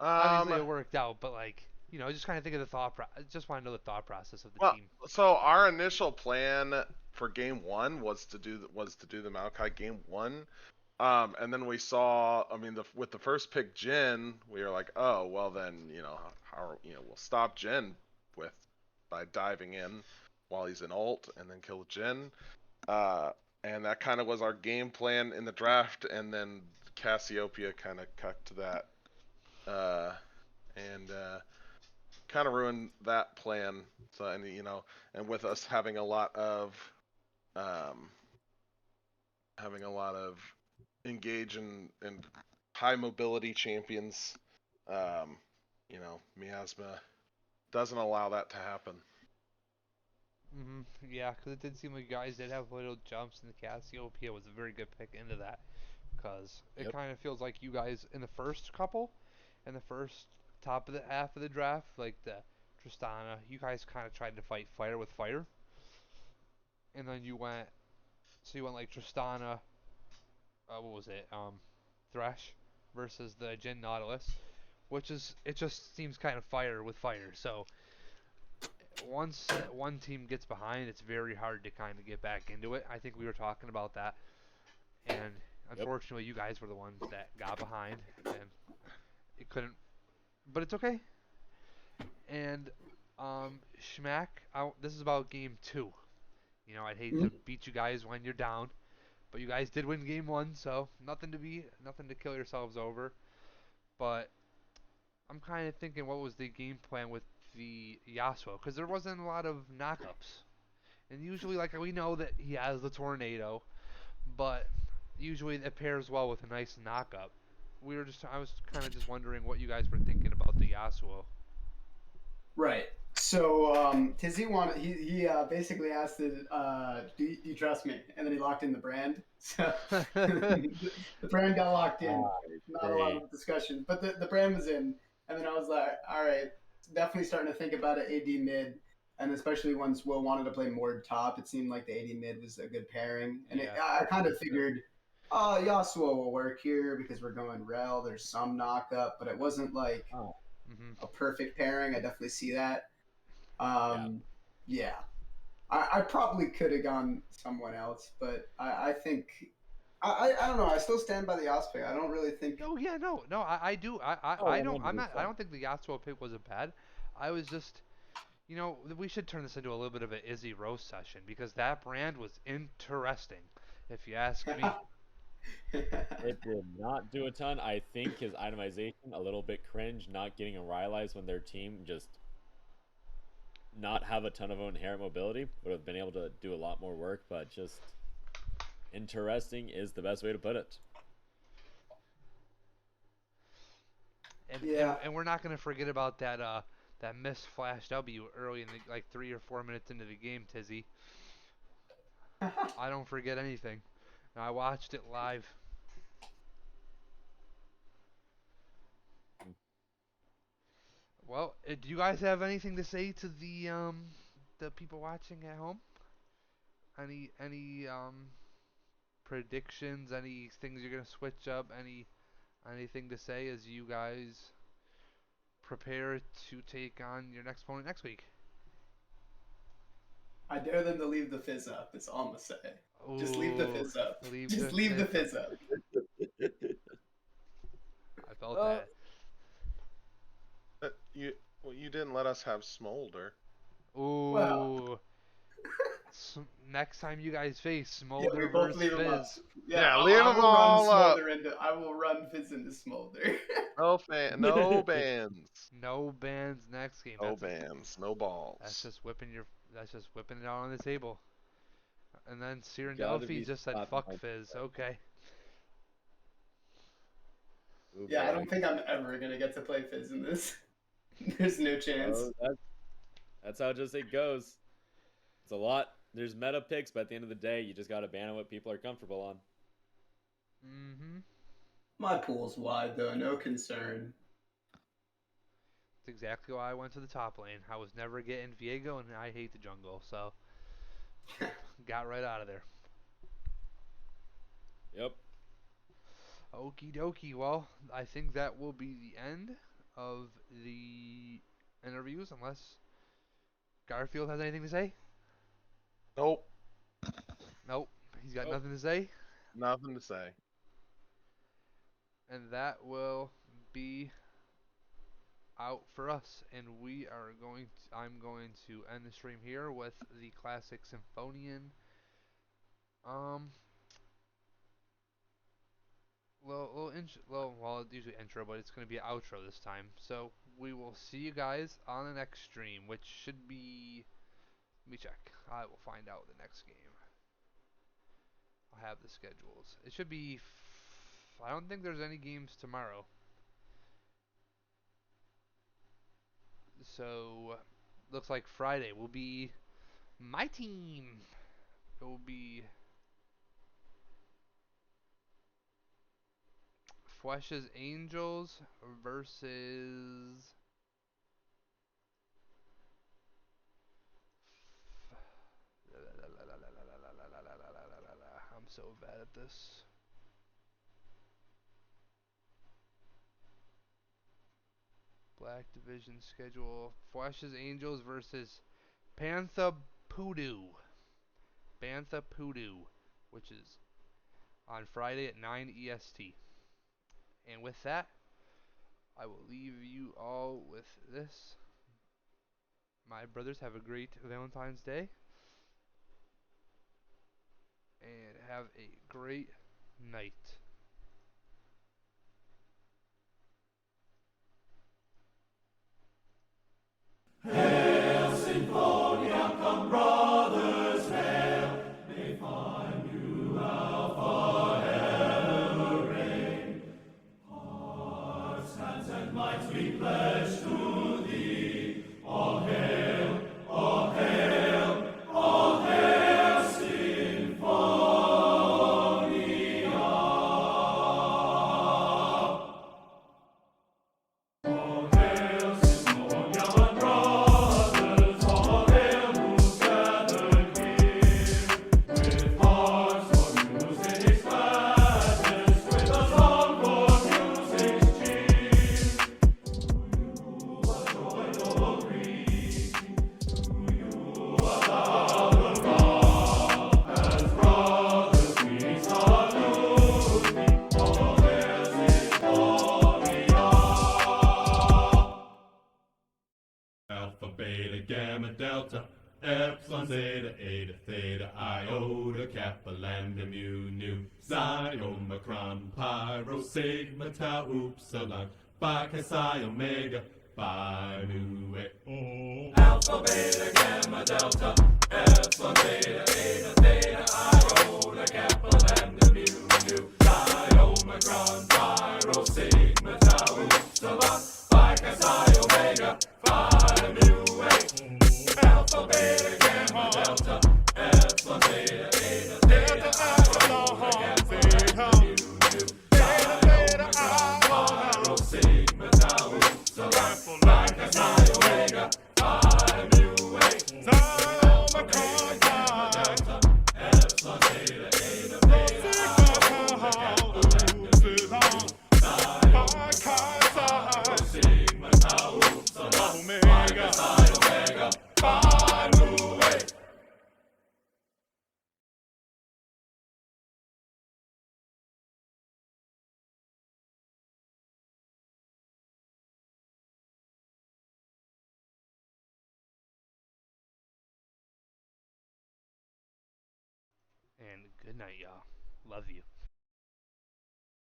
Obviously it worked out, but like just kind of think of the just want to know the thought process of the Well, team. so our initial plan for game one was to do the Maokai game one. And then we saw, I mean, with the first pick Jin, we were like, oh, well then, we'll stop Jin by diving in while he's in ult and then kill Jin. And that kind of was our game plan in the draft, and then Cassiopeia kind of cucked that, and kind of ruined that plan. So, and with us having a lot of, engage in high mobility champions, Miasma doesn't allow that to happen. Yeah, because it did seem like you guys did have little jumps, and the Cassiopeia was a very good pick into that. Because it kind of feels like you guys in the first top of the half of the draft, like the Tristana, you guys kind of tried to fight fire with fire, and then you went like Tristana, what was it, Thresh versus the Jin Nautilus, it just seems kind of fire with fire. So once one team gets behind, it's very hard to kind of get back into it. I think we were talking about that, and unfortunately, you guys were the ones that got behind, and it couldn't. But it's okay. And Schmack, this is about game 2. I'd hate to beat you guys when you're down, but you guys did win game 1, so nothing to kill yourselves over. But I'm kind of thinking, what was the game plan with the Yasuo? Because there wasn't a lot of knockups, and usually, like, we know that he has the tornado, but usually it pairs well with a nice knockup. I was kind of just wondering what you guys were thinking about the Yasuo. Right. So Tizzy he basically asked, do you trust me? And then he locked in the brand. So the brand got locked in. Not a lot of discussion, but the brand was in. And then I was like, all right, definitely starting to think about an AD mid. And especially once Will wanted to play Mord top, it seemed like the AD mid was a good pairing. And I kind of figured, Yasuo will work here because we're going Rel. There's some knockup, but it wasn't like a perfect pairing. I definitely see that. Yeah. I probably could have gone someone else, but I think I don't know. I still stand by the Yasuo pick. I don't really think. Oh yeah, no, I do. I don't. I'm not. I don't think the Yasuo pick was a bad. I was just, we should turn this into a little bit of an Izzy roast session because that brand was interesting, if you ask me. It did not do a ton. I think his itemization a little bit cringe, not getting a Rylai's when their team just not have a ton of inherent mobility. Would have been able to do a lot more work, but just interesting is the best way to put it. And we're not going to forget about that missed flash W early in like 3 or 4 minutes into the game, Tizzy. I don't forget anything. I watched it live. Well, do you guys have anything to say to the people watching at home? Any predictions? Any things you're gonna switch up? Anything to say as you guys prepare to take on your next opponent next week? I dare them to leave the fizz up. That's all I'm gonna say. Just leave the fizz up. Leave the fizz up. I felt that. You didn't let us have Smolder. Ooh. Well. Next time you guys face Yeah, Smolder we both versus leave them up. Fizz. Yeah, leave them all up. I will run Fizz into Smolder. No bans. No bans next game. No bans. No balls. That's just whipping it out on the table. And then Siren Gotta Delphi be just said stopped fuck by- Fizz. Okay. Ooh, Yeah, I boy. don't think I'm ever gonna get to play Fizz in this. There's no chance. Oh, that's how just it goes. It's a lot. There's meta picks, but at the end of the day, you just gotta ban what people are comfortable on. My pool's wide though, no concern. That's exactly why I went to the top lane. I was never getting Viego, and I hate the jungle, so got right out of there. Yep. Okie dokie. Well, I think that will be the end of the interviews unless Garfield has anything to say. Nope, Nope, he's got Nope. nothing to say. nothing to say. And that will be out for us. And we are going to, I'm going to end the stream here with the classic Symphonian. Well, it's usually intro, but it's going to be an outro this time. So we will see you guys on the next stream, which should be. Let me check. I will find out the next game. I'll have the schedules. It should be. I don't think there's any games tomorrow. So looks like Friday will be my team. It will be Flesh's Angels versus. I'm so bad at this. Black Division schedule. Flesh's Angels versus Panther Poodoo. Bantha Poodoo, which is on Friday at 9 EST. And with that, I will leave you all with this. My brothers, have a great Valentine's Day. And have a great night. Alpha, beta, gamma, delta, epsilon, zeta, eta, theta, iota, kappa, lambda, mu, nu, xi, omicron, pi, rho, sigma, tau, upsilon, phi, chi, psi, omega, phi, mu, e, Alpha, beta, gamma, delta, epsilon, zeta, eta, theta, iota, kappa, lambda, mu, nu, xi, omicron, pi, rho, sigma, tau, upsilon, phi, chi, psi, omega, phi, mu, a, alpha, beta, gamma, delta, epsilon, zeta, eta, theta, iota, kappa, lambda, mu, nu, xi, omicron, pi, rho, sigma, tau, upsilon, phi, chi, psi, omega, phi, mu, a, omicron, gamma, delta, epsilon, zeta, eta, theta, iota, kappa, lambda, mu, nu, phi, chi, sigma, tau, upsilon, phi, chi, psi, omega, phi, mu, a. And good night, y'all. Love you.